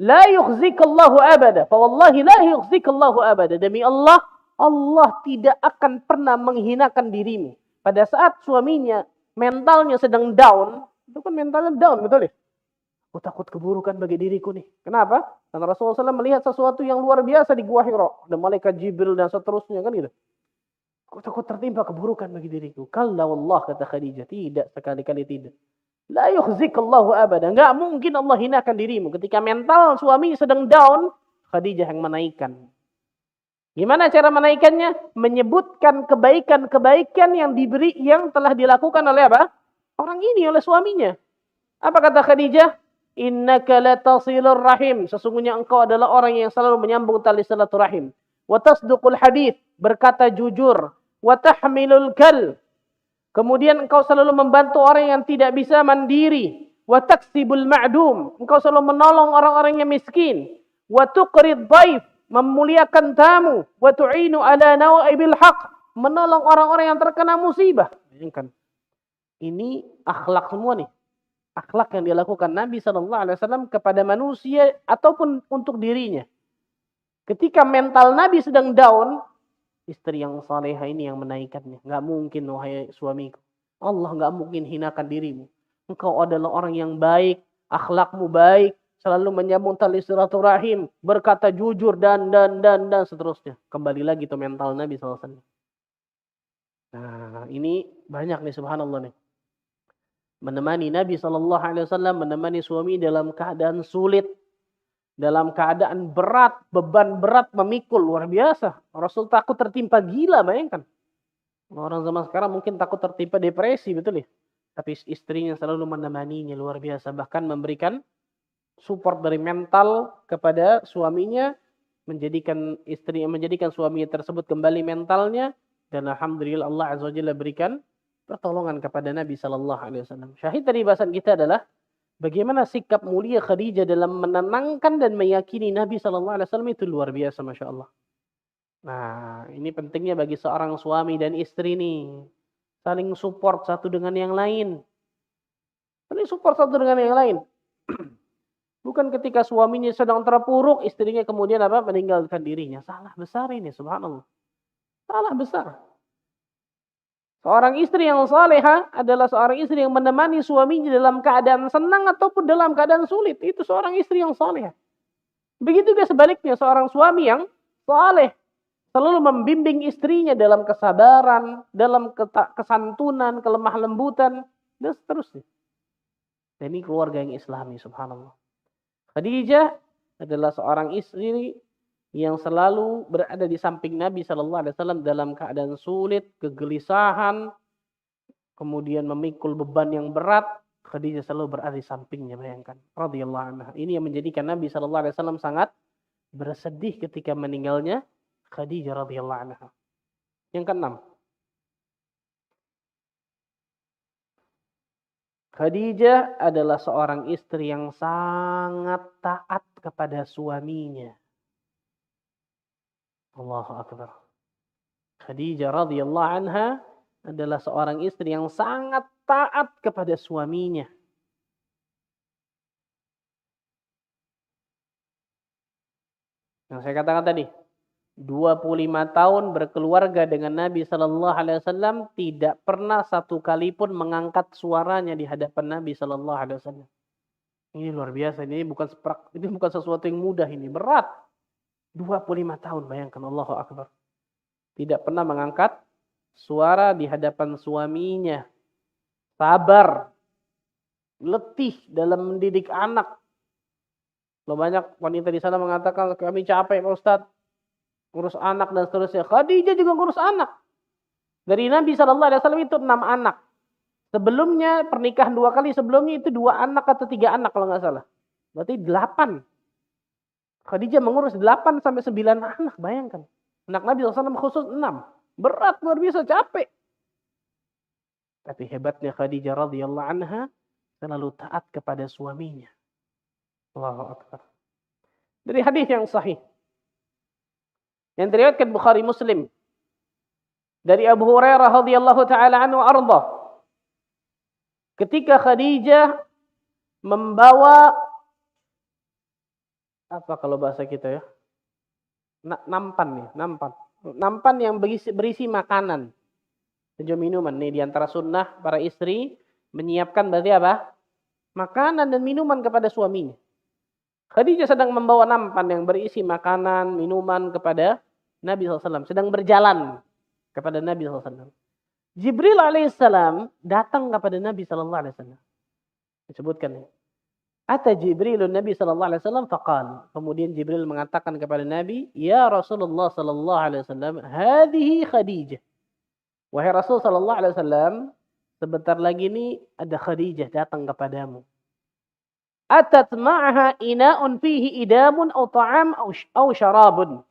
La yukhzikallahu abada. Fawallahi la yukhzikallahu abada. Demi Allah, Allah tidak akan pernah menghinakan dirimu. Pada saat suaminya mentalnya sedang down, itu kan mentalnya down, betul ya? Aku takut keburukan bagi diriku nih. Kenapa? Karena Rasulullah SAW melihat sesuatu yang luar biasa di Gua Hira. Ada malaikat Jibril dan seterusnya kan gitu. Aku takut tertimpa keburukan bagi diriku. Kalla wallah, kata Khadijah. Tidak, sekali-kali tidak. La yukhzikallahu abada. Enggak mungkin Allah hinakan dirimu. Ketika mental suami sedang down, Khadijah yang menaikkan. Gimana cara menaikkannya? Menyebutkan kebaikan-kebaikan yang telah dilakukan oleh apa? Orang ini, oleh suaminya. Apa kata Khadijah? Innaka latasilur rahim. Sesungguhnya engkau adalah orang yang selalu menyambung tali silaturahim. Wa tasduqul hadits, berkata jujur. Wa tahmilul kal. Kemudian engkau selalu membantu orang yang tidak bisa mandiri. Wa taksibul ma'dum. Engkau selalu menolong orang-orang yang miskin. Wa tuqrid dhaif, memuliakan tamu. Wa tu'inu ala nawaibil haq, menolong orang-orang yang terkena musibah. Bayangkan. Ini akhlak semua nih. Akhlak yang dilakukan Nabi SAW kepada manusia ataupun untuk dirinya. Ketika mental Nabi sedang down, istri yang salehah ini yang menaikkannya. Enggak mungkin, wahai suamiku. Allah enggak mungkin hinakan dirimu. Engkau adalah orang yang baik, akhlakmu baik, selalu menyambung tali silaturahim, berkata jujur dan seterusnya. Kembali lagi tuh mental Nabi SAW. Nah, ini banyak nih, subhanallah nih. Menemani Nabi SAW, menemani suami dalam keadaan sulit, dalam keadaan berat, beban berat memikul, luar biasa. Rasul takut tertimpa gila, bayangkan. Orang zaman sekarang mungkin takut tertimpa depresi, betul ya? Tapi istrinya selalu menemaninya, luar biasa. Bahkan memberikan support dari mental kepada suaminya, menjadikan suaminya tersebut kembali mentalnya, dan alhamdulillah Allah Azza wa Jalla berikan pertolongan kepada Nabi SAW. Syahid dari bahasan kita adalah bagaimana sikap mulia Khadijah dalam menenangkan dan meyakini Nabi SAW itu luar biasa, Masya Allah. Nah, ini pentingnya bagi seorang suami dan istri nih. Saling support satu dengan yang lain. Saling support satu dengan yang lain. Bukan ketika suaminya sedang terpuruk, istrinya kemudian meninggalkan dirinya. Salah besar ini, subhanallah. Salah besar. Seorang istri yang salehah adalah seorang istri yang menemani suaminya dalam keadaan senang ataupun dalam keadaan sulit. Itu seorang istri yang salehah. Begitu juga sebaliknya, seorang suami yang saleh selalu membimbing istrinya dalam kesabaran, dalam kesantunan, kelemah lembutan, dan seterusnya. Dan ini keluarga yang islami, subhanallah. Khadijah adalah seorang istri yang selalu berada di samping Nabi SAW dalam keadaan sulit, kegelisahan, kemudian memikul beban yang berat. Khadijah selalu berada di sampingnya, bayangkan. Radhiyallahu anha. Ini yang menjadikan Nabi SAW sangat bersedih ketika meninggalnya Khadijah radhiyallahu anha. Yang keenam, Khadijah adalah seorang istri yang sangat taat kepada suaminya. Allahu Akbar. Khadijah radhiyallahu anha adalah seorang istri yang sangat taat kepada suaminya. Yang saya katakan tadi, 25 tahun berkeluarga dengan Nabi sallallahu alaihi wasallam, tidak pernah satu kali pun mengangkat suaranya di hadapan Nabi sallallahu alaihi wasallam. Ini luar biasa, ini bukan sesuatu yang mudah, ini berat. 25 tahun, bayangkan, Allahu Akbar. Tidak pernah mengangkat suara di hadapan suaminya. Sabar. Letih dalam mendidik anak. Loh, banyak wanita di sana mengatakan, kami capek Pak Ustadz. Ngurus anak dan seterusnya. Khadijah juga ngurus anak. Dari Nabi SAW itu 6 anak. Sebelumnya, pernikahan 2 kali sebelumnya itu 2 anak atau 3 anak kalau nggak salah. Berarti 8. Khadijah mengurus 8 sampai 9 anak, bayangkan. Anak Nabi SAW khusus 6. Berat, luar biasa, capek. Tapi hebatnya Khadijah radhiyallahu anha selalu taat kepada suaminya. Allahu Akbar. Dari hadis yang sahih, yang diriwayatkan Bukhari Muslim, dari Abu Hurairah radhiyallahu taala anhu arda, ketika Khadijah membawa apa kalau bahasa kita ya? Nampan yang berisi makanan dan juga minuman. Nih diantara sunnah para istri menyiapkan berarti apa? Makanan dan minuman kepada suaminya. Khadijah sedang membawa nampan yang berisi makanan, minuman kepada Nabi SAW. Sedang berjalan. kepada Nabi SAW. Jibril alaihissalam datang kepada Nabi SAW. Disebutkan ini. Ata Jibrilun Nabi SAW faqal. Kemudian Jibril mengatakan kepada Nabi, Ya Rasulullah SAW, hadihi Khadijah. Wahai Rasul SAW, sebentar lagi ini ada Khadijah datang kepadamu. Atat ma'aha ina'un fihi idamun atau ta'am atau syarabun.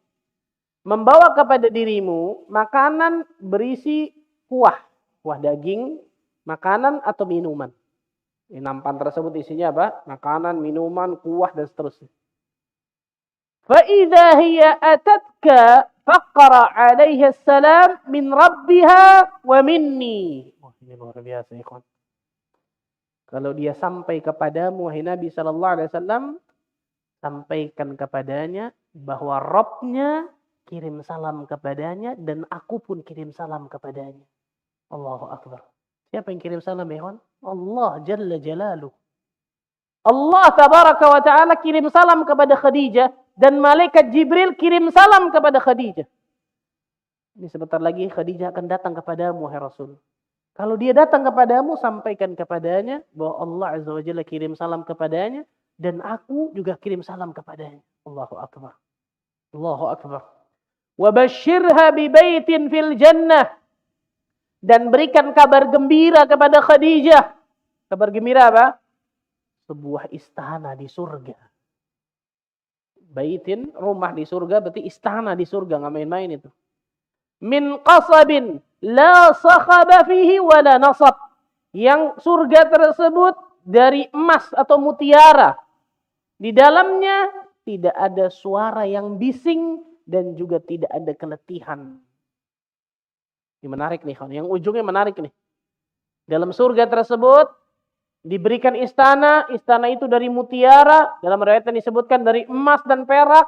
Membawa kepada dirimu makanan berisi kuah daging, makanan atau minuman. Nampan tersebut isinya apa? Makanan, minuman, kuah dan seterusnya. Fa idza hiya atatka faqra 'alaiha salam min rabbiha wa minni. Oh, ini luar biasa, ikhwan. Kalau dia sampai kepadamu wahai Nabi sallallahu alaihi wasallam, sampaikan kepadanya bahwa Rabb-nya kirim salam kepadanya dan aku pun kirim salam kepadanya. Allahu akbar. Siapa yang kirim salam, ya kawan? Allah Jalla Jalaluh. Allah Tabaraka wa Ta'ala kirim salam kepada Khadijah dan malaikat Jibril kirim salam kepada Khadijah. Ini sebentar lagi Khadijah akan datang kepadamu, wahai Rasul. Kalau dia datang kepadamu, sampaikan kepadanya bahwa Allah Azza wa Jalla kirim salam kepadanya dan aku juga kirim salam kepadanya. Allahu akbar. Allahu akbar. Wa basyirha bi baitin fil jannah. Dan berikan kabar gembira kepada Khadijah. Kabar gembira apa? Sebuah istana di surga. Baitin, rumah di surga, berarti istana di surga. Nggak main-main itu. Min qasabin, la sakhaba fihi wa la nasab. Yang surga tersebut dari emas atau mutiara. Di dalamnya tidak ada suara yang bising dan juga tidak ada keletihan. Ini menarik nih, yang ujungnya menarik nih. Dalam surga tersebut diberikan istana itu dari mutiara, dalam riwayat disebutkan dari emas dan perak.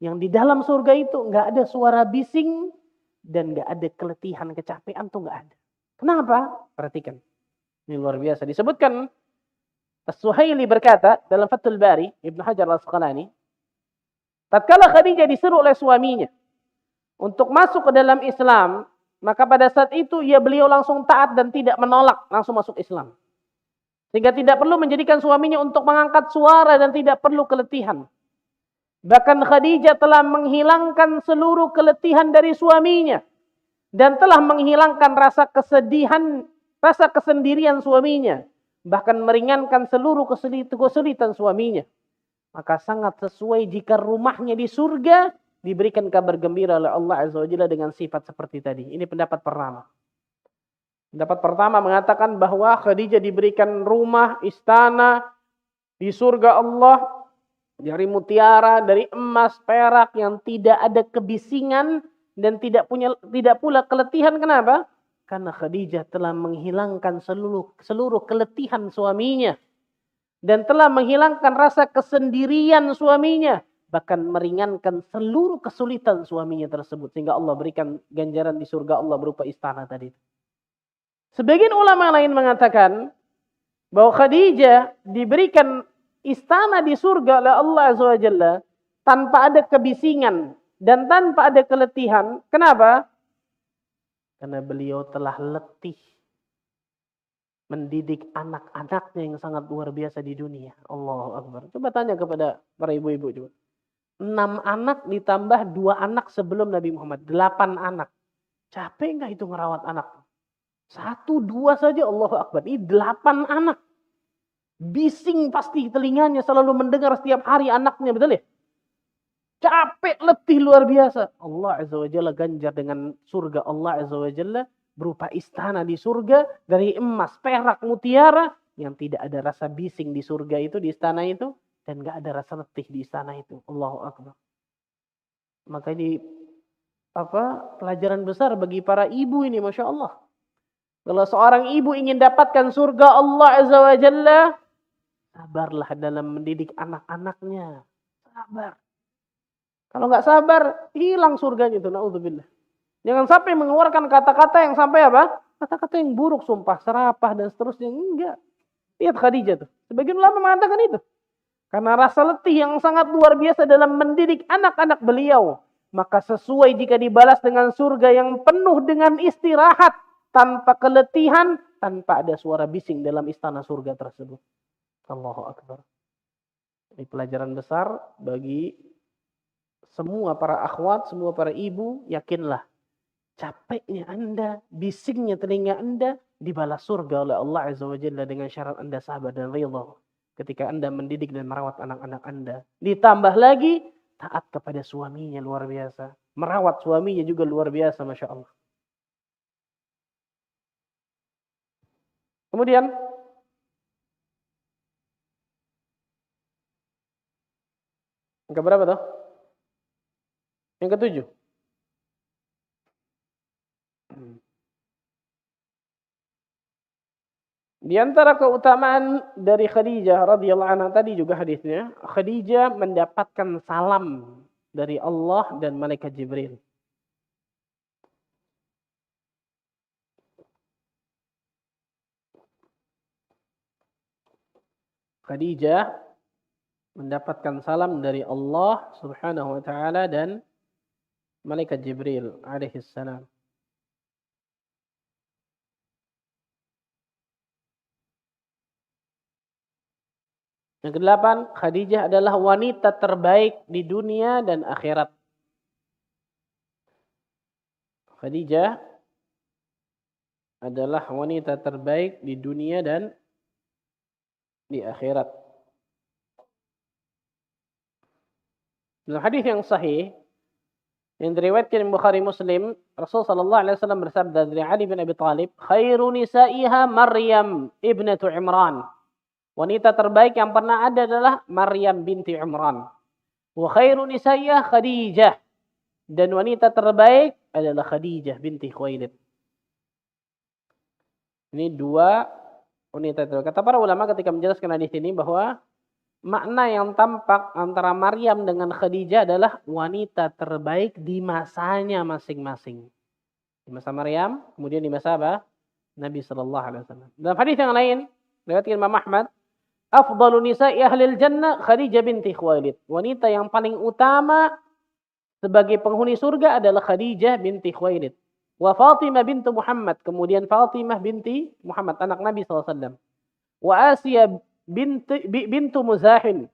Yang di dalam surga itu nggak ada suara bising dan nggak ada keletihan, kecapean tuh nggak ada. Kenapa? Perhatikan. Ini luar biasa. Disebutkan As-Suhaili berkata dalam Fathul Bari, Ibnu Hajar Al-Asqalani, tatkala Khadijah disuruh oleh suaminya untuk masuk ke dalam Islam, maka pada saat itu beliau langsung taat dan tidak menolak, langsung masuk Islam. Sehingga tidak perlu menjadikan suaminya untuk mengangkat suara dan tidak perlu keletihan. Bahkan Khadijah telah menghilangkan seluruh keletihan dari suaminya. Dan telah menghilangkan rasa kesedihan, rasa kesendirian suaminya. Bahkan meringankan seluruh kesulitan suaminya. Maka sangat sesuai jika rumahnya di surga diberikan kabar gembira oleh Allah Azza wa Jalla dengan sifat seperti tadi. Ini pendapat pertama. Pendapat pertama mengatakan bahwa Khadijah diberikan rumah, istana di surga Allah dari mutiara, dari emas, perak yang tidak ada kebisingan dan tidak pula keletihan. Kenapa? Karena Khadijah telah menghilangkan seluruh keletihan suaminya dan telah menghilangkan rasa kesendirian suaminya. Bahkan meringankan seluruh kesulitan suaminya tersebut. Sehingga Allah berikan ganjaran di surga Allah berupa istana tadi. Sebagian ulama lain mengatakan bahwa Khadijah diberikan istana di surga oleh Allah Azza wa Jalla tanpa ada kebisingan dan tanpa ada keletihan. Kenapa? Karena beliau telah letih mendidik anak-anaknya yang sangat luar biasa di dunia. Allahu Akbar. Coba tanya kepada para ibu-ibu juga. 6 anak ditambah 2 anak sebelum Nabi Muhammad. 8 anak. Capek nggak itu ngerawat anak? 1, 2 saja, Allahu Akbar. Ini 8 anak. Bising pasti telinganya selalu mendengar setiap hari anaknya. Betul ya? Capek, letih luar biasa. Allah Azza wa Jalla ganjar dengan surga Allah Azza wa Jalla. Berupa istana di surga. Dari emas, perak, mutiara. Yang tidak ada rasa bising di surga itu, di istana itu. Dan gak ada rasa letih di istana itu. Allahu Akbar. Maka ini pelajaran besar bagi para ibu ini, Masya Allah. Kalau seorang ibu ingin dapatkan surga Allah Azza wa Jalla, sabarlah dalam mendidik anak-anaknya. Sabar. Kalau gak sabar, hilang surganya itu. Na'udzubillah. Jangan sampai mengeluarkan kata-kata yang sampai apa? Kata-kata yang buruk, sumpah serapah dan seterusnya. Enggak. Lihat Khadijah tuh. Sebagian ulama mengatakan itu. Karena rasa letih yang sangat luar biasa dalam mendidik anak-anak beliau. maka sesuai jika dibalas dengan surga yang penuh dengan istirahat, tanpa keletihan, tanpa ada suara bising dalam istana surga tersebut. Allahu Akbar. Ini pelajaran besar bagi semua para akhwat, semua para ibu, yakinlah. Capeknya Anda, bisingnya telinga Anda, dibalas surga oleh Allah Azza wa Jalla dengan syarat Anda sabar dan ridha. Ketika Anda mendidik dan merawat anak-anak Anda. Ditambah lagi, taat kepada suaminya luar biasa. Merawat suaminya juga luar biasa, Masya Allah. Kemudian, yang keberapa tuh? Yang ketujuh. Di antara keutamaan dari Khadijah radhiyallahu anha tadi juga hadisnya, Khadijah mendapatkan salam dari Allah dan malaikat Jibril. Khadijah mendapatkan salam dari Allah Subhanahu wa taala dan malaikat Jibril alaihi salam. Yang kedelapan, Khadijah adalah wanita terbaik di dunia dan akhirat. Khadijah adalah wanita terbaik di dunia dan di akhirat. Dalam hadis yang sahih yang diriwayatkan Bukhari Muslim, Rasul sallallahu alaihi wasallam bersabda dari Ali bin Abi Thalib, "Khairu nisa'iha Maryam ibnatu Imran." Wanita terbaik yang pernah ada adalah Maryam binti Imran. Wa khairu nisa'iha Khadijah. Dan wanita terbaik adalah Khadijah binti Khuwailid. Ini dua wanita terbaik. Kata para ulama ketika menjelaskan hadis ini bahwa makna yang tampak antara Maryam dengan Khadijah adalah wanita terbaik di masanya masing-masing. Di masa Maryam, kemudian di masa apa? Nabi sallallahu alaihi wasallam. Dalam hadis yang lain, riwayat Imam Ahmad, afdalu nisa'i ahlil jannah Khadijah binti Khuwailid. Wanita yang paling utama sebagai penghuni surga adalah Khadijah binti Khuwailid. Wa Fatimah bintu Muhammad. Kemudian Fatimah binti Muhammad, anak Nabi SAW. Wa Asiyah bintu Muzahim.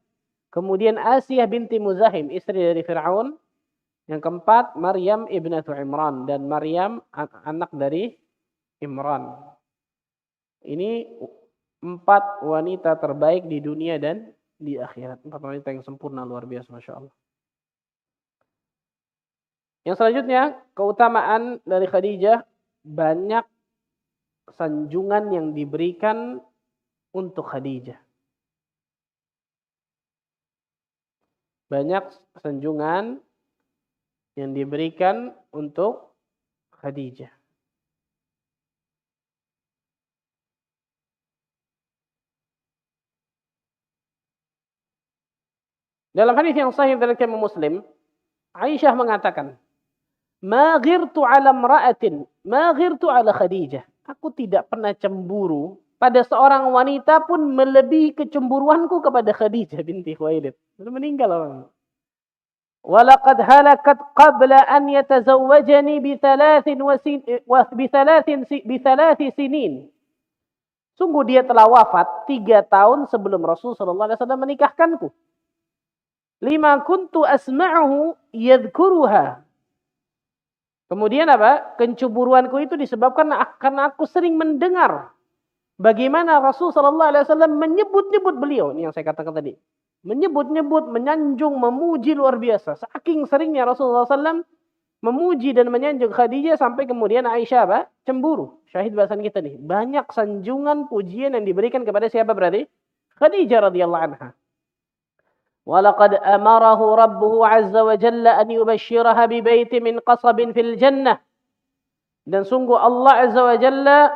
Kemudian Asiyah binti Muzahim, istri dari Fir'aun. Yang keempat, Maryam ibnatu Imran. Dan Maryam anak dari Imran. Ini 4 wanita terbaik di dunia dan di akhirat. 4 wanita yang sempurna, luar biasa, Masya Allah. Yang selanjutnya, keutamaan dari Khadijah, banyak sanjungan yang diberikan untuk Khadijah. Banyak sanjungan yang diberikan untuk Khadijah. Dalam hadis yang sahih dari Imam Muslim, Aisyah mengatakan, "Ma ghirtu 'ala imra'atin, ma ghirtu 'ala Khadijah." Aku tidak pernah cemburu pada seorang wanita pun melebihi kecemburuanku kepada Khadijah binti Khuwailid. Sudah meninggal orang. "Walaqad halakat qabla an yatazawwajani bi 3 sinin." Sungguh dia telah wafat 3 tahun sebelum Rasul sallallahu alaihi wasallam menikahkanku. Lima kuntu asma'uhu yadhkuruha. Kemudian apa? Kecemburuanku itu disebabkan karena aku sering mendengar bagaimana Rasul sallallahu alaihi wasallam menyebut-nyebut beliau. Ini yang saya katakan tadi. Menyebut-nyebut, menyanjung, memuji luar biasa. Saking seringnya Rasulullah SAW memuji dan menyanjung Khadijah sampai kemudian Aisyah apa? Cemburu. Syahid bahasan kita nih. Banyak sanjungan pujian yang diberikan kepada siapa berarti? Khadijah radhiyallahu anha. Walaqad amarahu rabbuhu azza wa jalla an yubashshiraha bi baiti min qasabin fil jannah. Dan sungguh Allah azza wa jalla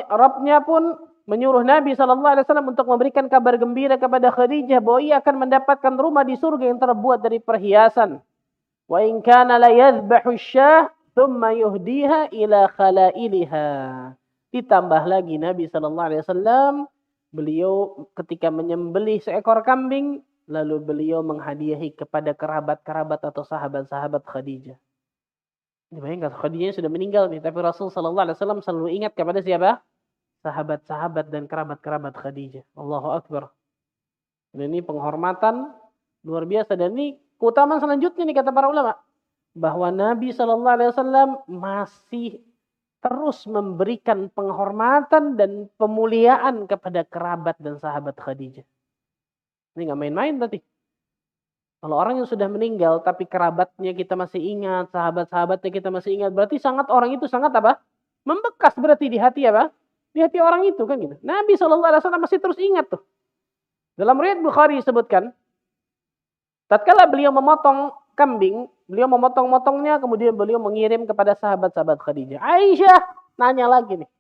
Rabbnya pun menyuruh Nabi SAW untuk memberikan kabar gembira kepada Khadijah bahwa ia akan mendapatkan rumah di surga yang terbuat dari perhiasan. Wa in kana la yadhbahu syah thumma yuhdiha ila khalailiha. Ditambah lagi Nabi SAW, beliau ketika menyembelih seekor kambing, lalu beliau menghadiahi kepada kerabat-kerabat atau sahabat-sahabat Khadijah. Bayangkan Khadijah sudah meninggal nih, tapi Rasul sallallahu alaihi wasallam selalu ingat kepada siapa? Sahabat-sahabat dan kerabat-kerabat Khadijah. Allahu akbar. Dan ini penghormatan luar biasa, dan ini keutamaan selanjutnya nih kata para ulama, bahwa Nabi sallallahu alaihi wasallam masih terus memberikan penghormatan dan pemuliaan kepada kerabat dan sahabat Khadijah. Ini nggak main-main berarti. Kalau orang yang sudah meninggal tapi kerabatnya kita masih ingat, sahabat-sahabatnya kita masih ingat, berarti orang itu sangat apa? Membekas berarti di hati apa? Di hati orang itu kan gitu. Nabi SAW masih terus ingat tuh. Dalam riwayat Bukhari disebutkan, tatkala beliau memotong kambing, beliau memotong-motongnya, kemudian beliau mengirim kepada sahabat-sahabat Khadijah. Aisyah nanya lagi nih.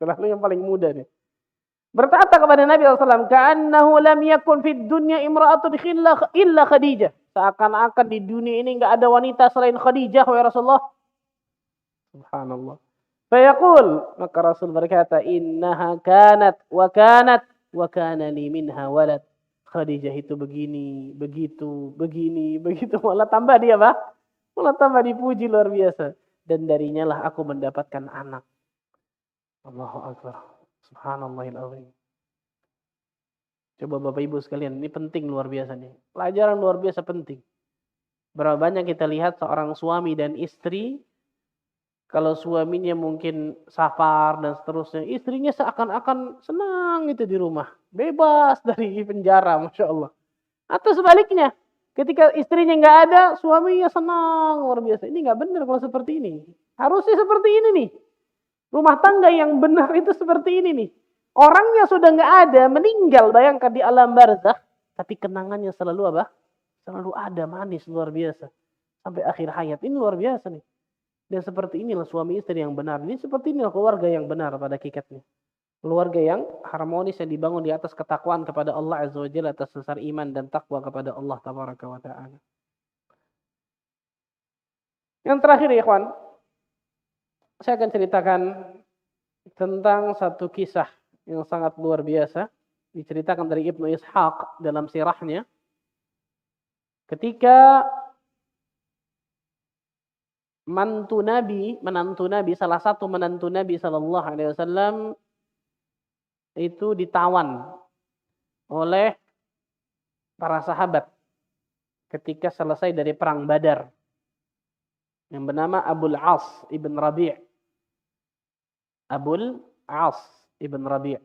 Selalu yang paling muda nih. Berkata kepada Nabi SAW, ka'annahu lam yakun fid dunya imra'atun illa Khadijah. Seakan-akan di dunia ini enggak ada wanita selain Khadijah, wahai Rasulullah. Subhanallah. Fayaqul, maka Rasul berkata, innaha kanat wa kana li minha walad. Khadijah itu begini, begitu, begini, begitu. Malah tambah dia apa? Malah tambah dipuji luar biasa. Dan darinya lah aku mendapatkan anak. Allahu Akbar. Subhanallahil azim. Coba Bapak Ibu sekalian, ini penting luar biasa nih. Pelajaran luar biasa penting. Berapa banyak kita lihat seorang suami dan istri, kalau suaminya mungkin safar dan seterusnya, istrinya seakan-akan senang itu di rumah. Bebas dari penjara, Masya Allah. Atau sebaliknya, ketika istrinya nggak ada, suaminya senang luar biasa. Ini nggak benar kalau seperti ini. Harusnya seperti ini nih. Rumah tangga yang benar itu seperti ini nih. Orangnya sudah nggak ada, meninggal, bayangkan di alam barzakh, tapi kenangannya selalu apa? Selalu ada, manis luar biasa. Sampai akhir hayat, ini luar biasa nih. Dan seperti inilah suami istri yang benar. Ini seperti inilah keluarga yang benar pada hakikatnya. Keluarga yang harmonis yang dibangun di atas ketakwaan kepada Allah Azza wa Jalla, atas dasar iman dan takwa kepada Allah Tabaraka wa Ta'ala. Yang terakhir ya ikhwan, saya akan ceritakan tentang satu kisah yang sangat luar biasa. Diceritakan dari Ibnu Ishaq dalam sirahnya. Ketika menantu Nabi, salah satu menantu Nabi sallallahu alaihi wasallam itu ditawan oleh para sahabat ketika selesai dari perang Badar. Yang bernama Abul As ibn Rabi'. Abul As ibn Rabi'.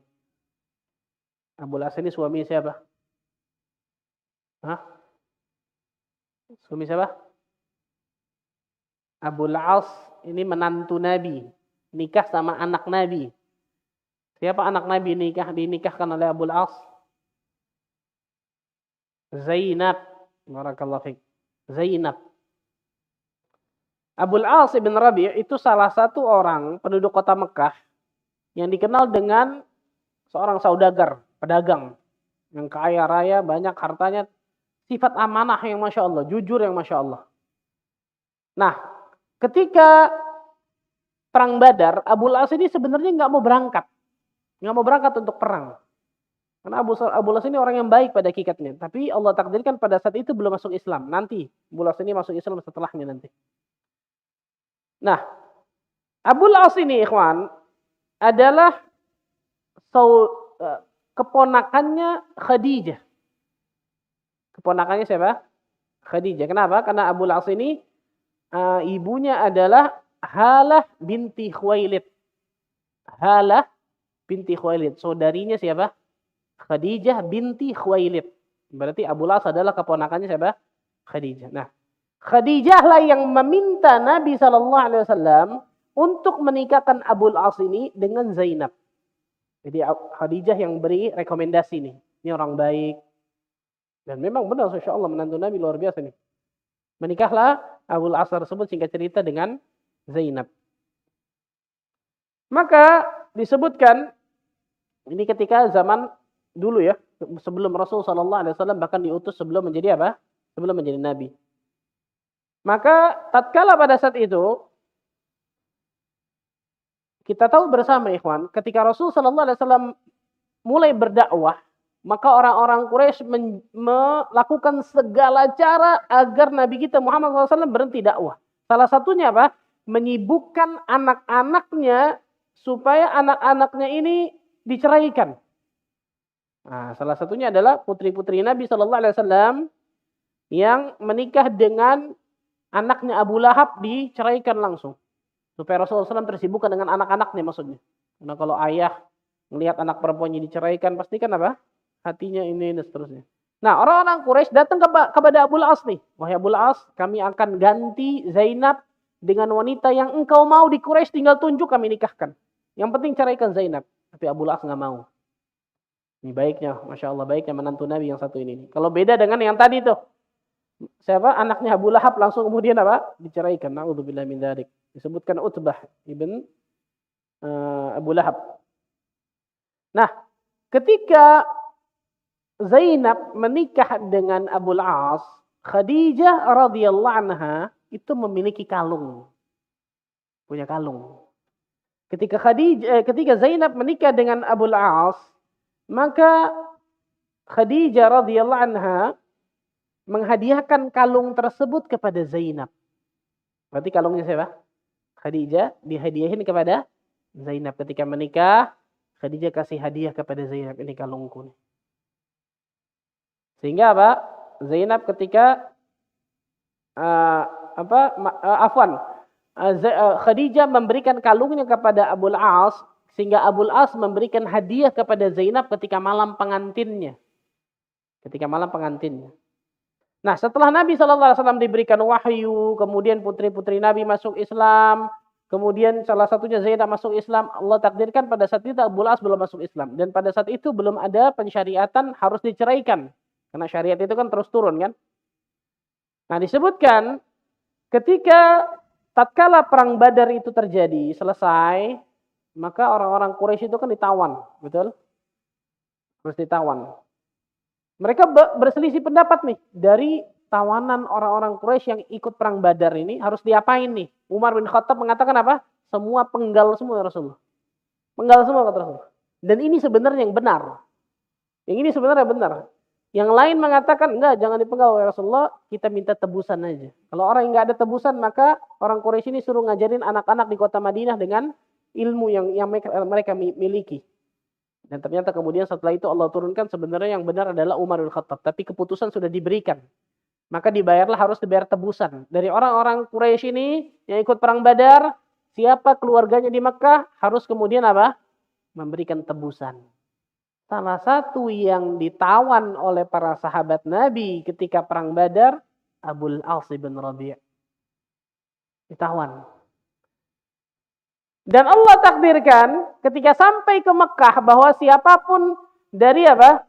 Abul As ini suami siapa? Hah? Suami siapa? Abul As ini menantu Nabi. Nikah sama anak Nabi. Siapa anak Nabi dinikahkan oleh Abul As? Zainab. Barakallahu fiik. Zainab. Abul As ibn Rabi' itu salah satu orang penduduk kota Mekah yang dikenal dengan seorang saudagar, pedagang yang kaya raya, banyak hartanya, sifat amanah yang Masya Allah, jujur yang Masya Allah. Nah, ketika perang Badar, Abul As ini sebenarnya nggak mau berangkat untuk perang. Karena Abul As ini orang yang baik pada hakikatnya, tapi Allah takdirkan pada saat itu belum masuk Islam. Nanti Abul As ini masuk Islam setelahnya nanti. Nah, Abul As ini ikhwan adalah keponakannya Khadijah. Keponakannya siapa? Khadijah. Kenapa? Karena Abul As ini ibunya adalah Halah binti Khuwailid. Halah binti Khuwailid. Saudarinya siapa? Khadijah binti Khuwailid. Berarti Abul As adalah keponakannya siapa? Khadijah. Nah, Khadijah lah yang meminta Nabi SAW untuk menikahkan Abul As ini dengan Zainab. Jadi Khadijah yang beri rekomendasi nih. Ini orang baik. Dan memang benar, Masya Allah, menantu Nabi luar biasa nih. Menikahlah Abul As tersebut singkat cerita dengan Zainab. Maka disebutkan, ini ketika zaman dulu ya, sebelum Rasul SAW bahkan diutus sebelum menjadi apa? Sebelum menjadi Nabi. Maka tatkala pada saat itu kita tahu bersama ikhwan, ketika Rasul sallallahu alaihi wasallam mulai berdakwah, Maka orang-orang Quraisy melakukan segala cara agar Nabi kita Muhammad SAW berhenti dakwah. Salah satunya apa? Menyibukkan anak-anaknya supaya anak-anaknya ini diceraikan. Nah, salah satunya adalah putri-putri Nabi Shallallahu Alaihi Wasallam yang menikah dengan anaknya Abu Lahab diceraikan langsung. Supaya Rasulullah SAW tersibukkan dengan anak-anaknya maksudnya. Karena kalau ayah melihat anak perempuannya diceraikan, pasti kan apa? Hatinya ini dan seterusnya. Nah, orang-orang Quraisy datang kepada Abu As nih. Wahai Abu As, kami akan ganti Zainab dengan wanita yang engkau mau di Quraisy, tinggal tunjuk kami nikahkan. Yang penting ceraikan Zainab. Tapi Abu As nggak mau. Ini baiknya, Masya Allah, baiknya menantu Nabi yang satu ini. Kalau beda dengan yang tadi tuh. Siapa? Anaknya Abu Lahab langsung kemudian apa? Diceraikan. Na'udzubillah min dzalik. Disebutkan Utbah ibn Abu Lahab. Nah, ketika Zainab menikah dengan Abu As, Khadijah radhiyallahu anha itu memiliki kalung. Punya kalung. Ketika Zainab menikah dengan Abu As, maka Khadijah radhiyallahu anha menghadiahkan kalung tersebut kepada Zainab. Berarti kalungnya siapa? Khadijah dihadiahin kepada Zainab ketika menikah. Khadijah kasih hadiah kepada Zainab, ini kalungku. Sehingga apa? Zainab ketika Khadijah memberikan kalungnya kepada Abu As, sehingga Abu As memberikan hadiah kepada Zainab ketika malam pengantinnya. Nah, setelah Nabi SAW diberikan wahyu, kemudian putri-putri Nabi masuk Islam, kemudian salah satunya Zainab masuk Islam, Allah takdirkan pada saat itu Abu As belum masuk Islam. Dan pada saat itu belum ada pensyariatan harus diceraikan. Karena syariat itu kan terus turun kan. Nah, disebutkan ketika tatkala perang Badar itu terjadi, selesai, maka orang-orang Quraisy itu kan ditawan, betul? Harus ditawan. Mereka berselisih pendapat nih, dari tawanan orang-orang Quraisy yang ikut perang Badar ini harus diapain nih? Umar bin Khattab mengatakan apa? Semua penggal semua Rasulullah. Penggal semua kata Rasulullah. Dan ini sebenarnya yang benar. Yang ini sebenarnya benar. Yang lain mengatakan, enggak, jangan dipenggal ya Rasulullah, kita minta tebusan aja. Kalau orang yang enggak ada tebusan, maka orang Quraisy ini suruh ngajarin anak-anak di kota Madinah dengan ilmu yang mereka miliki. Dan ternyata kemudian setelah itu Allah turunkan sebenarnya yang benar adalah Umar bin Khattab. Tapi keputusan sudah diberikan. Maka harus dibayar tebusan. Dari orang-orang Quraisy ini yang ikut perang Badar, siapa keluarganya di Mekah, harus kemudian apa? Memberikan tebusan. Salah satu yang ditawan oleh para sahabat Nabi ketika perang Badar, Abul As bin Rabi'. Ditawan. Dan Allah takdirkan ketika sampai ke Mekah bahwa siapapun dari apa?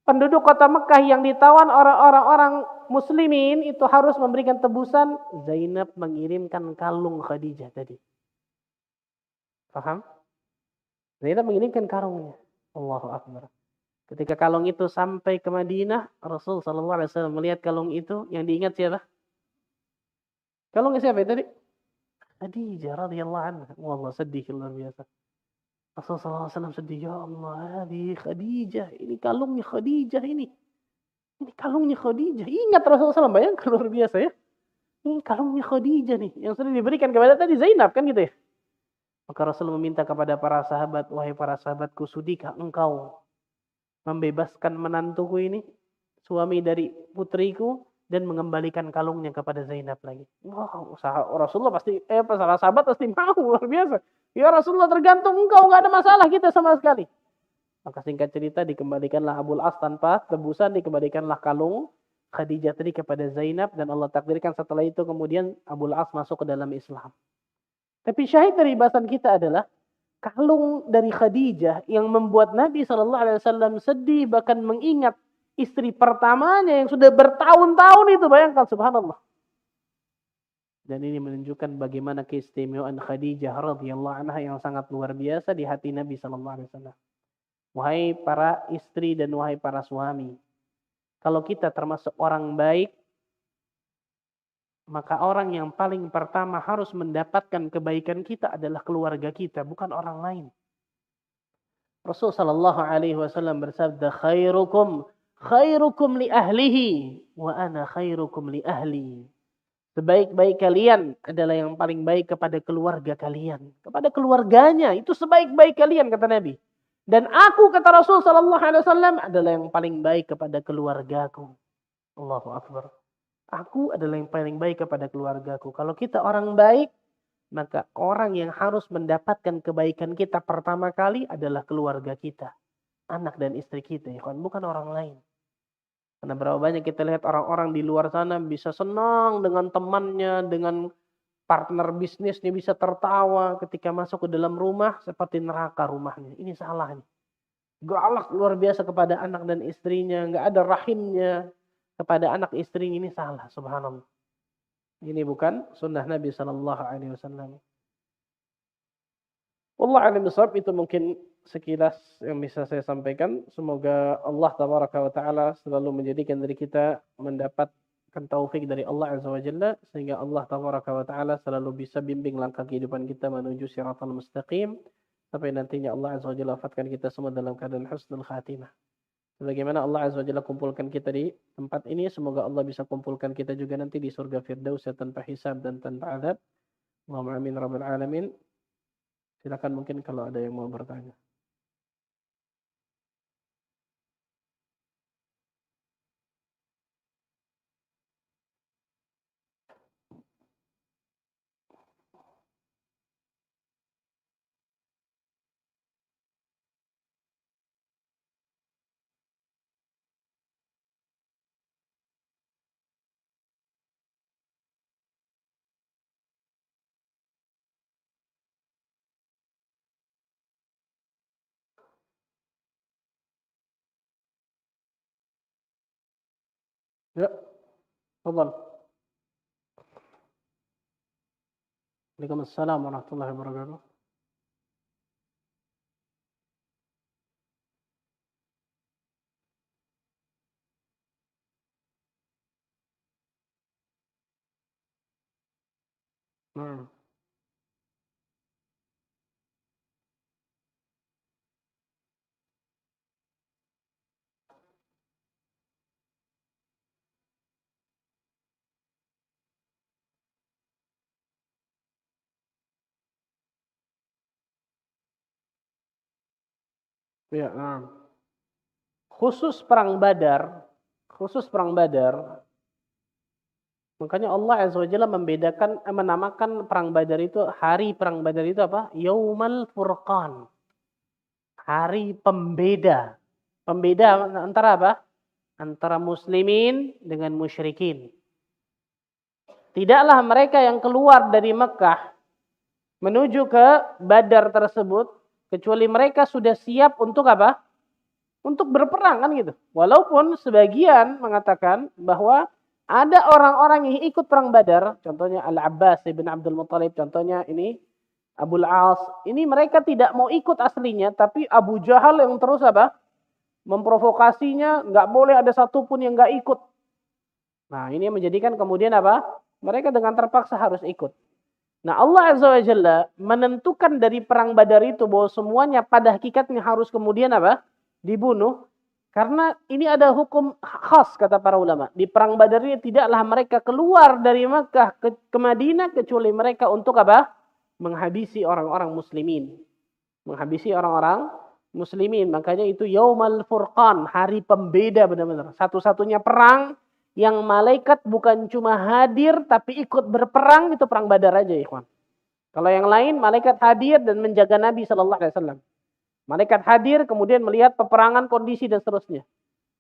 Penduduk kota Mekah yang ditawan orang-orang muslimin itu harus memberikan tebusan. Zainab mengirimkan kalung Khadijah tadi. Paham? Zainab mengirimkan kalungnya. Allahu Akbar. Ketika kalung itu sampai ke Madinah, Rasul sallallahu alaihi wasallam melihat kalung itu, yang diingat siapa? Kalungnya siapa itu tadi? Khadijah radhiyallahu anha. Wallah, sedih luar biasa. Rasulullah SAW sedih. Ya Allah, Khadijah. Ini kalungnya Khadijah ini. Ini kalungnya Khadijah. Ingat Rasulullah SAW, bayangkan luar biasa ya. Ini kalungnya Khadijah nih. Yang sudah diberikan kepada tadi Zainab kan gitu ya. Maka Rasul meminta kepada para sahabat. Wahai para sahabatku, sudikah engkau membebaskan menantuku ini? Suami dari putriku. Dan mengembalikan kalungnya kepada Zainab lagi. Wow, Rasulullah pasti, para sahabat pasti mau, luar biasa. Ya Rasulullah, tergantung engkau, nggak ada masalah kita sama sekali. Maka singkat cerita dikembalikanlah Abul As tanpa tebusan, dikembalikanlah kalung Khadijah tadi kepada Zainab, dan Allah takdirkan setelah itu kemudian Abul As masuk ke dalam Islam. Tapi syahid dari bahasan kita adalah kalung dari Khadijah yang membuat Nabi SAW sedih, bahkan mengingat istri pertamanya yang sudah bertahun-tahun itu, bayangkan, subhanallah. Dan ini menunjukkan bagaimana keistimewaan Khadijah radhiyallahu anha yang sangat luar biasa di hati Nabi sallallahu alaihi wasallam. Wahai para istri dan wahai para suami, kalau kita termasuk orang baik, maka orang yang paling pertama harus mendapatkan kebaikan kita adalah keluarga kita, bukan orang lain. Rasul sallallahu alaihi wasallam bersabda, khairukum li ahlihi wa ana khairukum li ahli. Sebaik-baik kalian adalah yang paling baik kepada keluarga kalian. Kepada keluarganya, itu sebaik-baik kalian, kata Nabi. Dan aku, kata Rasul sallallahu alaihi wasallam, adalah yang paling baik kepada keluargaku. Allahu Akbar. Aku adalah yang paling baik kepada keluargaku. Kalau kita orang baik, maka orang yang harus mendapatkan kebaikan kita pertama kali adalah keluarga kita. Anak dan istri kita, ya kan? Bukan orang lain. Karena berapa banyak kita lihat orang-orang di luar sana bisa senang dengan temannya, dengan partner bisnisnya, bisa tertawa ketika masuk ke dalam rumah seperti neraka rumahnya. Ini salah nih. Galak luar biasa kepada anak dan istrinya, nggak ada rahimnya kepada anak istrinya, ini salah, subhanallah. Ini bukan sunnah Nabi sallallahu alaihi wasallam. Wallahu a'lam bishawab, itu mungkin sekilas yang bisa saya sampaikan. Semoga Allah tabaraka wa taala selalu menjadikan diri kita mendapatkan taufik dari Allah azza wa jalla, sehingga Allah tabaraka wa taala selalu bisa bimbing langkah kehidupan kita menuju siratal mustaqim sampai nantinya Allah azza wa jalla wafatkan kita semua dalam keadaan husnul khatimah. Sebagaimana Allah azza wa jalla kumpulkan kita di tempat ini, semoga Allah bisa kumpulkan kita juga nanti di surga firdaus tanpa hisab dan tanpa azab. Allahumma amin rabbal alamin. Silakan mungkin kalau ada yang mau bertanya. Ya, tafadhal. Waalaikumsalam warahmatullahi wabarakatuh. Nah, ya, nah. Khusus perang Badar, makanya Allah azza wa jalla menamakan perang Badar itu, hari perang Badar itu apa? Yaumal Furqan. Hari pembeda. Pembeda antara apa? Antara muslimin dengan musyrikin. Tidaklah mereka yang keluar dari Mekah menuju ke Badar tersebut kecuali mereka sudah siap untuk apa? Untuk berperang, kan gitu. Walaupun sebagian mengatakan bahwa ada orang-orang yang ikut perang Badar, contohnya Al-Abbas ibn Abdul Muttalib, contohnya ini Abul As, ini mereka tidak mau ikut aslinya, tapi Abu Jahal yang terus apa? Memprovokasinya, nggak boleh ada satupun yang nggak ikut. Nah, ini yang menjadikan kemudian apa? Mereka dengan terpaksa harus ikut. Nah, Allah azza wa jalla menentukan dari perang Badar itu bahwa semuanya pada hakikatnya harus kemudian apa? Dibunuh. Karena ini ada hukum khas, kata para ulama. Di perang Badar ini tidaklah mereka keluar dari Makkah ke Madinah kecuali mereka untuk apa? Menghabisi orang-orang muslimin. Menghabisi orang-orang muslimin. Makanya itu Yaumal Furqan, hari pembeda benar-benar. Satu-satunya perang yang malaikat bukan cuma hadir tapi ikut berperang, itu perang Badar aja, ikhwan. Kalau yang lain malaikat hadir dan menjaga Nabi sallallahu alaihi wasallam. Malaikat hadir kemudian melihat peperangan, kondisi dan seterusnya.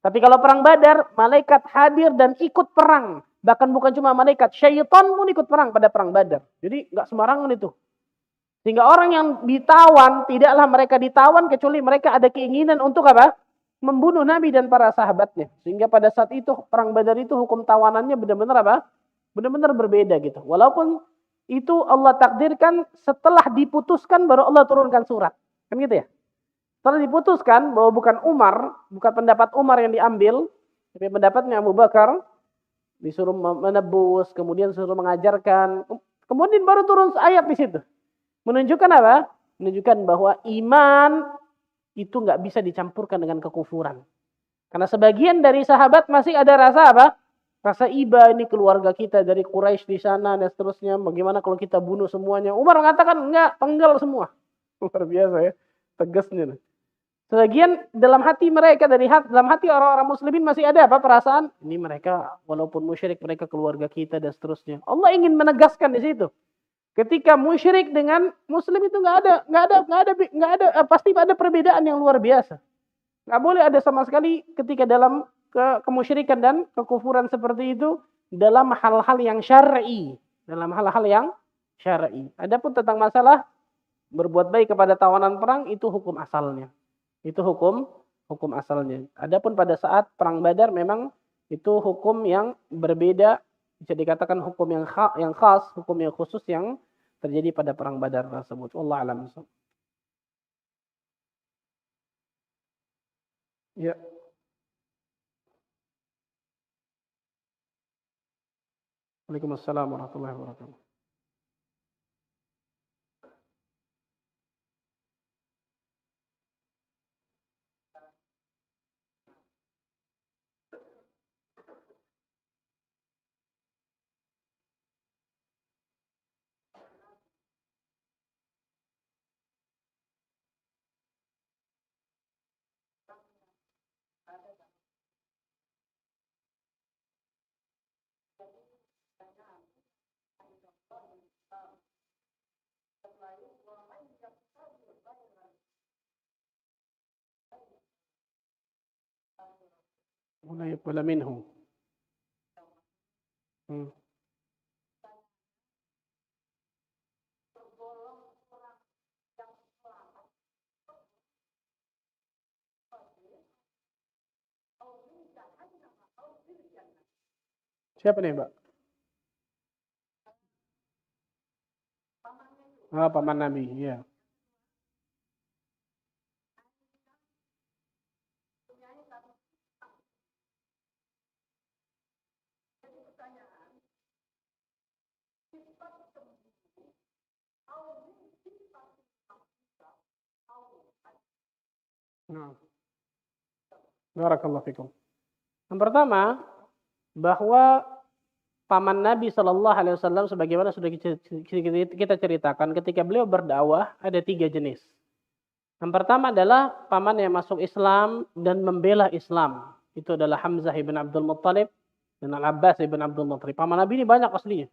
Tapi kalau perang Badar, malaikat hadir dan ikut perang. Bahkan bukan cuma malaikat, syaitan pun ikut perang pada perang Badar. Jadi nggak sembarangan itu. Sehingga orang yang ditawan, tidaklah mereka ditawan kecuali mereka ada keinginan untuk apa? Membunuh Nabi dan para sahabatnya. Sehingga pada saat itu perang Badar itu hukum tawanannya benar-benar apa? Benar-benar berbeda gitu. Walaupun itu Allah takdirkan setelah diputuskan baru Allah turunkan surat. Kan gitu ya? Setelah diputuskan bahwa bukan pendapat Umar yang diambil, tapi pendapatnya Abu Bakar, disuruh menebus, kemudian disuruh mengajarkan, kemudian baru turun ayat di situ. Menunjukkan apa? Menunjukkan bahwa iman itu nggak bisa dicampurkan dengan kekufuran. Karena sebagian dari sahabat masih ada rasa apa? Rasa iba, ini keluarga kita dari Quraisy di sana dan seterusnya. Bagaimana kalau kita bunuh semuanya? Umar mengatakan enggak, penggal semua. Luar biasa ya, tegasnya. Sebagian dalam hati mereka, dalam hati orang-orang muslimin masih ada apa perasaan? Ini mereka walaupun musyrik, mereka keluarga kita dan seterusnya. Allah ingin menegaskan di situ. Ketika musyrik dengan muslim itu nggak ada, pasti ada perbedaan yang luar biasa. Nggak boleh ada sama sekali ketika dalam kemusyrikan dan kekufuran seperti itu dalam hal-hal yang syar'i, Adapun tentang masalah berbuat baik kepada tawanan perang itu hukum asalnya. Adapun pada saat perang Badar memang itu hukum yang berbeda, bisa dikatakan hukum yang khas, hukum yang khusus yang terjadi pada perang Badar tersebut. Wallahu a'lam. Ya. Waalaikumsalam warahmatullahi wabarakatuh. ولا يقبل منه. Siapa nih, Mbak? Paman Nabi, ya. Nah. Barakallahu fikum. Yang pertama, bahwa paman Nabi Shallallahu Alaihi Wasallam sebagaimana sudah kita ceritakan ketika beliau berdakwah ada 3 jenis. Yang pertama adalah paman yang masuk Islam dan membela Islam. Itu adalah Hamzah ibn Abdul Muttalib dan Al-Abbas ibn Abdul Muttalib. Paman Nabi ini banyak aslinya.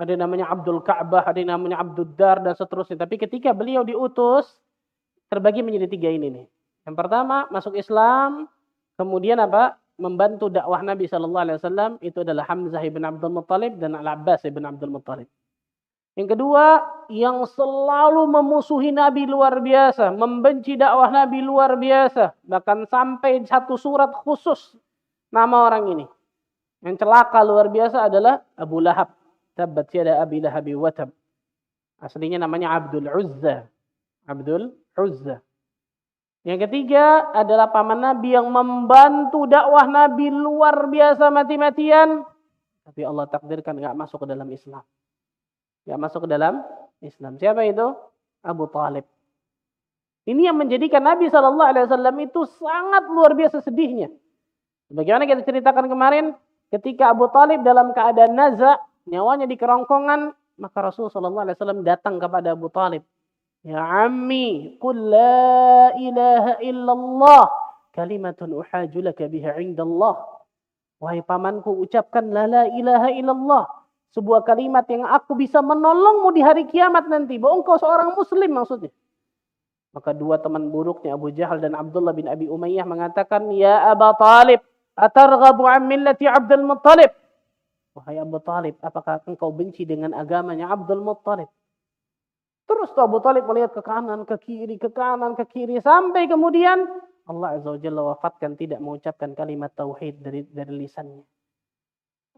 Ada yang namanya Abdul Ka'bah, ada yang namanya Abdul Dar dan seterusnya. Tapi ketika beliau diutus terbagi menjadi 3 ini nih. Yang pertama masuk Islam, kemudian apa? Membantu dakwah Nabi Shallallahu Alaihi Wasallam itu adalah Hamzah ibn Abdul Muttalib dan Al-Abbas ibn Abdul Muttalib. Yang kedua, yang selalu memusuhi Nabi luar biasa, membenci dakwah Nabi luar biasa, bahkan sampai satu surat khusus nama orang ini. Yang celaka luar biasa adalah Abu Lahab. Tabbat yada Abi Lahabi wa tab. Aslinya namanya Abdul Uzza. Yang ketiga adalah paman Nabi yang membantu dakwah Nabi luar biasa mati-matian. Tapi Allah takdirkan nggak masuk ke dalam Islam. Siapa itu? Abu Talib. Ini yang menjadikan Nabi SAW itu sangat luar biasa sedihnya. Bagaimana kita ceritakan kemarin, ketika Abu Talib dalam keadaan naza, nyawanya di kerongkongan, maka Rasulullah SAW datang kepada Abu Talib. Ya ammi, qul la ilaha illallah, kalimatun uhaju laka biha indallah. Wahai pamanku, ucapkan la ilaha illallah. Sebuah kalimat yang aku bisa menolongmu di hari kiamat nanti. Bahwa engkau seorang muslim maksudnya. Maka 2 teman buruknya Abu Jahal dan Abdullah bin Abi Umayyah mengatakan, Ya Aba Talib, atarghabu an millati Abdul Muttalib. Wahai Abu Talib, apakah engkau benci dengan agamanya Abdul Muttalib? Terus Abu Talib melihat ke kanan, ke kiri, sampai kemudian Allah Azza wa Jalla wafatkan tidak mengucapkan kalimat tauhid dari lisannya.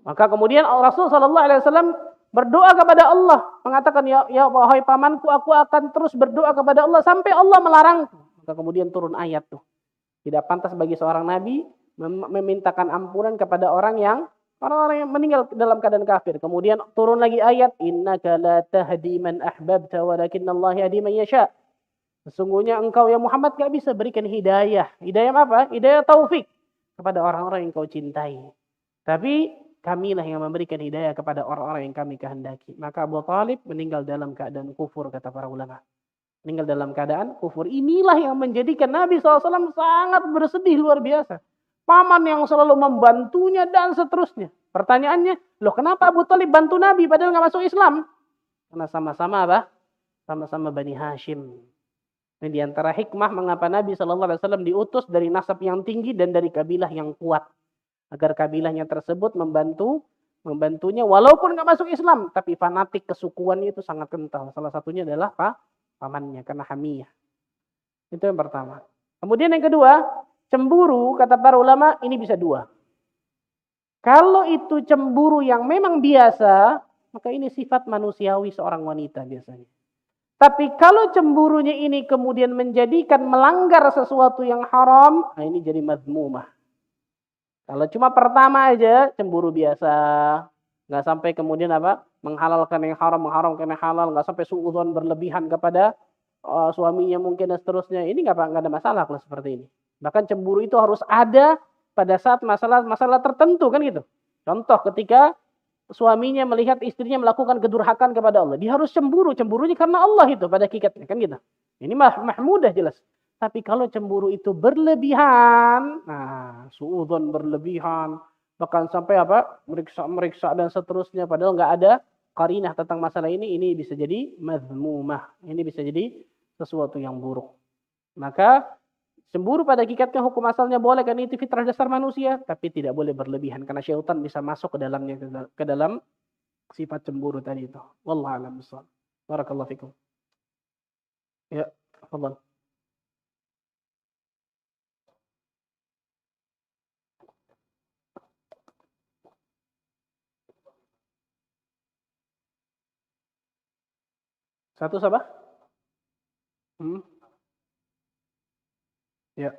Maka kemudian Rasul sallallahu alaihi wasallam berdoa kepada Allah, mengatakan ya wahai pamanku, aku akan terus berdoa kepada Allah sampai Allah melarangku. Maka kemudian turun ayat tuh. Tidak pantas bagi seorang nabi memintakan ampunan kepada orang-orang yang meninggal dalam keadaan kafir. Kemudian turun lagi ayat, innaka la tahdi man ahbabta walakinnallaha yahdi man yasha. Sesungguhnya engkau ya Muhammad gak bisa berikan hidayah. Hidayah apa? Hidayah taufik kepada orang-orang yang kau cintai. Tapi kamilah yang memberikan hidayah kepada orang-orang yang kami kehendaki. Maka Abu Talib meninggal dalam keadaan kufur, kata para ulama. Meninggal dalam keadaan kufur. Inilah yang menjadikan Nabi SAW sangat bersedih luar biasa. Paman yang selalu membantunya dan seterusnya. Pertanyaannya, loh kenapa Abu Talib bantu Nabi padahal gak masuk Islam? Karena sama-sama apa? Sama-sama Bani Hashim. Nah, di antara hikmah mengapa Nabi SAW diutus dari nasab yang tinggi dan dari kabilah yang kuat. Agar kabilahnya tersebut membantunya walaupun nggak masuk Islam. Tapi fanatik kesukuannya itu sangat kental. Salah satunya adalah pamannya karena hamiyah. Itu yang pertama. Kemudian yang kedua, cemburu kata para ulama ini bisa dua. Kalau itu cemburu yang memang biasa, maka ini sifat manusiawi seorang wanita biasanya. Tapi kalau cemburunya ini kemudian menjadikan melanggar sesuatu yang haram, nah ini jadi mazmumah. Kalau cuma pertama aja cemburu biasa, nggak sampai kemudian apa menghalalkan yang haram, mengharamkan yang halal, nggak sampai suudzon berlebihan kepada suaminya mungkin dan seterusnya. Ini nggak ada masalah kalau seperti ini. Bahkan cemburu itu harus ada pada saat masalah tertentu kan gitu. Contoh ketika suaminya melihat istrinya melakukan kedurhakan kepada Allah. Dia harus cemburu. Cemburunya karena Allah itu pada hakikatnya. Kan gitu. Ini mahmudah jelas. Tapi kalau cemburu itu berlebihan. Nah, suudzon berlebihan. Bahkan sampai apa? Meriksa dan seterusnya. Padahal nggak ada qarinah tentang masalah ini. Ini bisa jadi mazmumah. Ini bisa jadi sesuatu yang buruk. Maka cemburu pada hakikatnya hukum asalnya boleh karena itu fitrah dasar manusia, tapi tidak boleh berlebihan karena syaitan bisa masuk ke dalamnya ke dalam sifat cemburu tadi itu. Wallahu a'lam bishawab. Barakallahu fikum. Ya, tafadhal. Satu siapa? Hmm. Ya.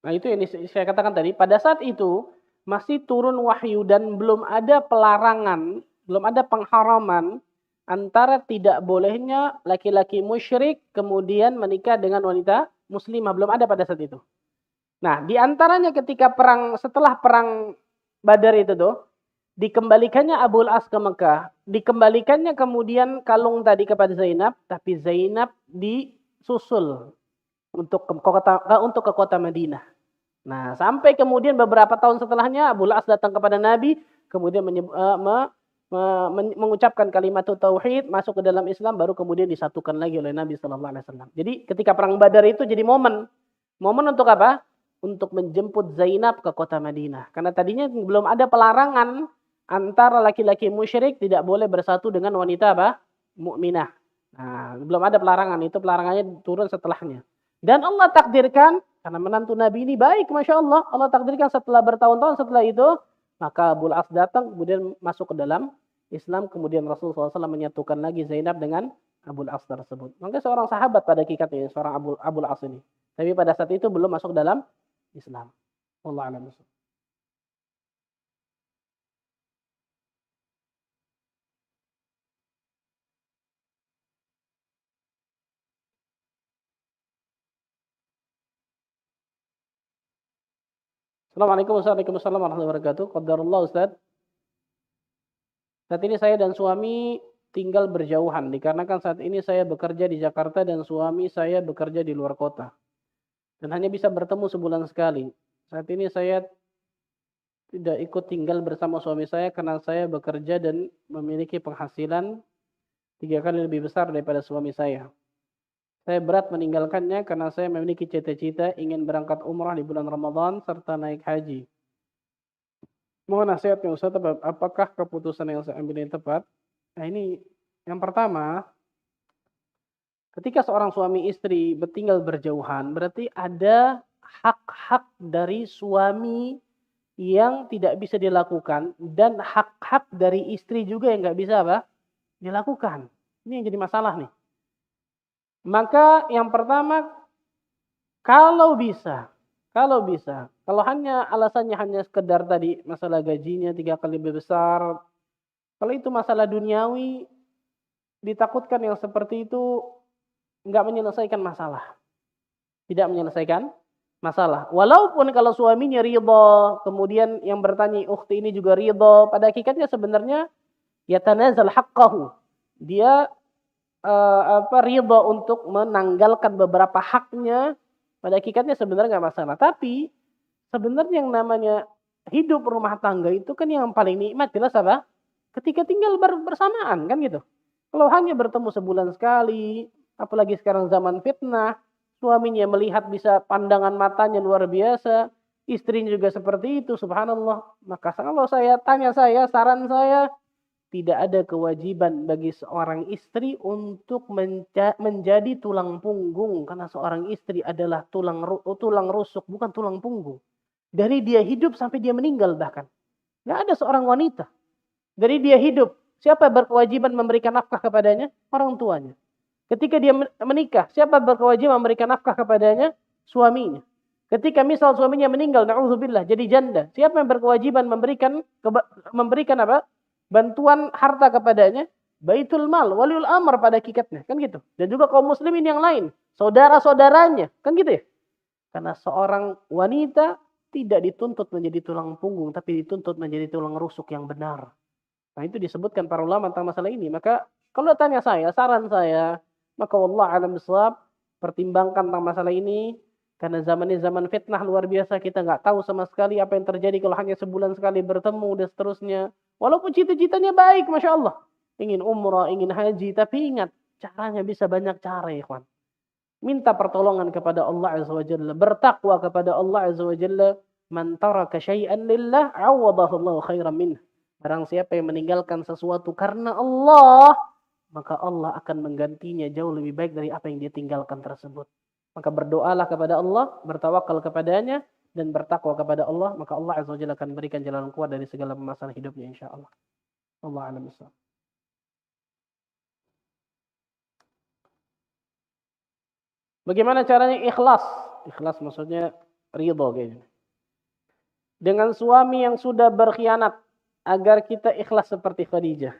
Nah, itu yang saya katakan tadi, pada saat itu masih turun wahyu dan belum ada pelarangan, belum ada pengharaman antara tidak bolehnya laki-laki musyrik kemudian menikah dengan wanita muslimah, belum ada pada saat itu. Nah, di antaranya ketika setelah perang Badar itu tuh, dikembalikannya Abul As ke Mekah, dikembalikannya kemudian kalung tadi kepada Zainab, tapi Zainab disusul untuk ke kota Madinah. Nah, sampai kemudian beberapa tahun setelahnya Abul As datang kepada Nabi, kemudian mengucapkan kalimat tauhid, masuk ke dalam Islam, baru kemudian disatukan lagi oleh Nabi Sallallahu Alaihi Wasallam. Jadi ketika perang Badar itu jadi momen untuk apa? Untuk menjemput Zainab ke kota Madinah. Karena tadinya belum ada pelarangan antara laki-laki musyrik tidak boleh bersatu dengan wanita apa? Mukminah. Nah, belum ada pelarangan, itu pelarangannya turun setelahnya. Dan Allah takdirkan, karena menantu Nabi ini baik, Masya Allah. Allah takdirkan setelah bertahun-tahun setelah itu, maka Abul As datang, kemudian masuk ke dalam Islam. Kemudian Rasulullah SAW menyatukan lagi Zainab dengan Abul As tersebut. Maka seorang sahabat pada hakikatnya, seorang Abul As ini. Tapi pada saat itu belum masuk dalam Islam. Wallahu a'lam bishawab. Assalamualaikum warahmatullahi wabarakatuh. Qadarullah Ustaz. Saat ini saya dan suami tinggal berjauhan dikarenakan saat ini saya bekerja di Jakarta dan suami saya bekerja di luar kota. Dan hanya bisa bertemu sebulan sekali. Saat ini saya tidak ikut tinggal bersama suami saya karena saya bekerja dan memiliki penghasilan 3 kali lebih besar daripada suami saya. Saya berat meninggalkannya karena saya memiliki cita-cita ingin berangkat umrah di bulan Ramadan serta naik haji. Mohon nasihatnya Ustaz, apakah keputusan yang saya ambil ini tepat? Nah, ini yang pertama, ketika seorang suami istri tinggal berjauhan, berarti ada hak-hak dari suami yang tidak bisa dilakukan dan hak-hak dari istri juga yang nggak bisa apa? Dilakukan. Ini yang jadi masalah nih. Maka yang pertama, kalau bisa, kalau hanya alasannya hanya sekedar tadi masalah gajinya 3 kali lebih besar, kalau itu masalah duniawi, ditakutkan yang seperti itu nggak menyelesaikan masalah. Tidak menyelesaikan masalah. Walaupun kalau suaminya ridha, kemudian yang bertanya ukhti ini juga ridha, pada hakikatnya sebenarnya yatanazal haqqahu. Dia ridha untuk menanggalkan beberapa haknya, pada hakikatnya sebenarnya nggak masalah. Tapi sebenarnya yang namanya hidup rumah tangga itu kan yang paling nikmat jelas apa? Ketika tinggal bersamaan kan gitu. Kalau hanya bertemu sebulan sekali, apalagi sekarang zaman fitnah, suaminya melihat bisa pandangan matanya luar biasa, istrinya juga seperti itu, subhanallah. Maka kalau saran saya, tidak ada kewajiban bagi seorang istri untuk menjadi tulang punggung. Karena seorang istri adalah tulang rusuk, bukan tulang punggung. Dari dia hidup sampai dia meninggal bahkan. Nggak ada seorang wanita. Dari dia hidup, siapa berkewajiban memberikan nafkah kepadanya? Orang tuanya. Ketika dia menikah, siapa berkewajiban memberikan nafkah kepadanya? Suaminya. Ketika misal suaminya meninggal, na'udzubillah, jadi janda. Siapa yang berkewajiban memberikan apa? Bantuan harta kepadanya? Baitul mal, waliul amr pada hakikatnya. Kan gitu. Dan juga kaum muslimin yang lain. Saudara-saudaranya. Kan gitu ya. Karena seorang wanita tidak dituntut menjadi tulang punggung, tapi dituntut menjadi tulang rusuk yang benar. Nah itu disebutkan para ulama tentang masalah ini. Maka kalau tanya saya, saran saya, maka wallah alam bisawab, pertimbangkan tentang masalah ini. Karena zaman ini zaman fitnah luar biasa. Kita nggak tahu sama sekali apa yang terjadi kalau hanya sebulan sekali bertemu dan seterusnya. Walaupun cita-citanya baik, Masya Allah. Ingin umrah, ingin haji. Tapi ingat, caranya bisa banyak cara ya ikhwan. Minta pertolongan kepada Allah Azza wa Jalla. Bertakwa kepada Allah Azza wa Jalla. Man taraka syai'an lillah, awadahullahu khairan minhu. Barang siapa yang meninggalkan sesuatu karena Allah, maka Allah akan menggantinya jauh lebih baik dari apa yang dia tinggalkan tersebut. Maka berdoalah kepada Allah, bertawakal kepadanya, dan bertakwa kepada Allah, maka Allah Azza wa Jalla akan berikan jalan keluar dari segala permasalahan hidupnya insyaAllah. Allah a'lam bishawab. Bagaimana caranya ikhlas? Ikhlas maksudnya ridho kayaknya. Dengan suami yang sudah berkhianat, agar kita ikhlas seperti Khadijah.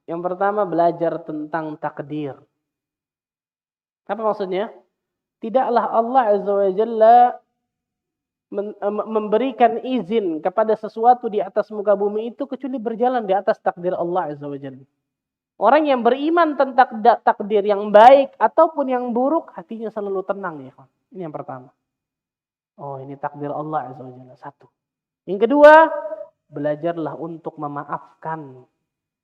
Yang pertama, belajar tentang takdir. Apa maksudnya? Tidaklah Allah Azza wa Jalla memberikan izin kepada sesuatu di atas muka bumi itu kecuali berjalan di atas takdir Allah Azza wa Jalla. Orang yang beriman tentang takdir yang baik ataupun yang buruk, hatinya selalu tenang ya. Ini yang pertama. Oh, ini takdir Allah Azza wa Jalla. Satu. Yang kedua, belajarlah untuk memaafkan.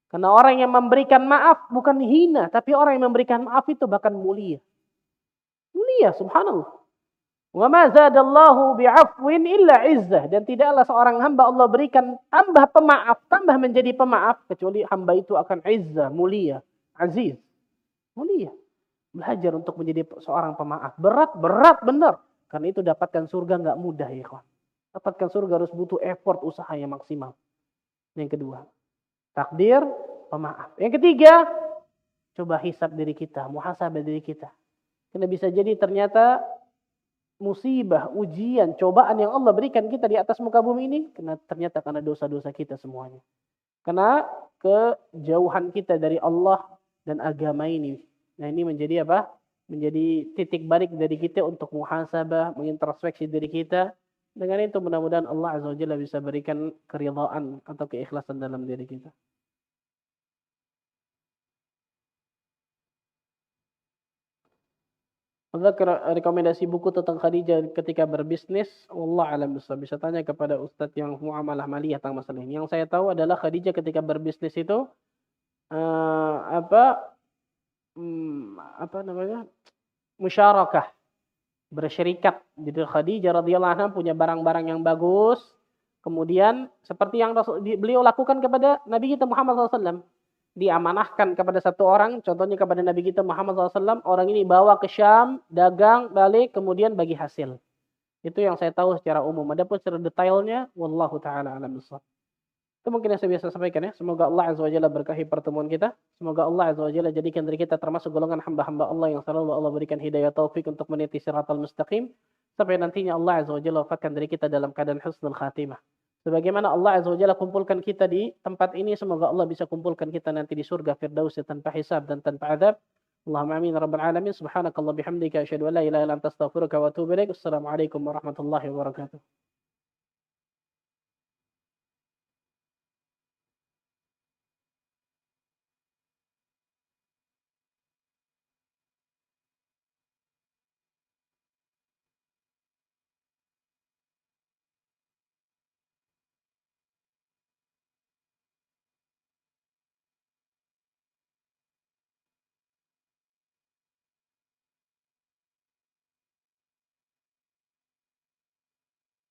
Karena orang yang memberikan maaf bukan hina, tapi orang yang memberikan maaf itu bahkan mulia. Mulia, subhanallah. Wa ma zadallahu bi'afwin illa izzah. Dan tidaklah seorang hamba Allah berikan tambah pemaaf, tambah menjadi pemaaf, kecuali hamba itu akan izzah, mulia, aziz. Mulia. Belajar untuk menjadi seorang pemaaf. Berat benar. Karena itu dapatkan surga nggak mudah ya kawan. Dapatkan surga harus butuh effort, usaha yang maksimal. Yang kedua, takdir, pemaaf. Yang ketiga, coba hisab diri kita, muhasabah diri kita. Karena bisa jadi ternyata musibah, ujian, cobaan yang Allah berikan kita di atas muka bumi ini, ternyata karena dosa-dosa kita semuanya. Karena kejauhan kita dari Allah dan agama ini. Nah ini menjadi apa? Menjadi titik balik dari kita untuk muhasabah, mengintrospeksi diri kita. Dengan itu mudah-mudahan Allah Azza wa Jalla bisa berikan keridhaan atau keikhlasan dalam diri kita. Rekomendasi buku tentang Khadijah ketika berbisnis, wallah alam bisa tanya kepada ustadz yang muamalah maliyah tentang masalah ini. Yang saya tahu adalah Khadijah ketika berbisnis itu musyarakah, bersyirikat. Jadi Khadijah radhiyallahu anha punya barang-barang yang bagus, kemudian seperti yang beliau lakukan kepada Nabi kita Muhammad SAW. Diamanahkan kepada satu orang, contohnya kepada Nabi kita Muhammad SAW, orang ini bawa ke Syam, dagang, balik, kemudian bagi hasil. Itu yang saya tahu secara umum. Adapun secara detailnya, wallahu ta'ala alam bishawab. Itu mungkin yang saya biasa sampaikan ya. Semoga Allah Azza wa Jalla berkahi pertemuan kita. Semoga Allah Azza wa Jalla jadikan diri kita termasuk golongan hamba-hamba Allah yang selalu Allah berikan hidayah taufik untuk meniti siratal mustaqim. Sampai nantinya Allah Azza wa Jalla wafatkan diri kita dalam keadaan husnul khatimah. Sebagaimana Allah Azza wa Jalla kumpulkan kita di tempat ini, semoga Allah bisa kumpulkan kita nanti di surga Firdaus tanpa hisab dan tanpa adab. Allahumma amin ya rabbal alamin. Subhanakallah bihamdika asyhadu an la ilaha illa anta astaghfiruka wa atubu ilaik. Assalamualaikum warahmatullahi wabarakatuh.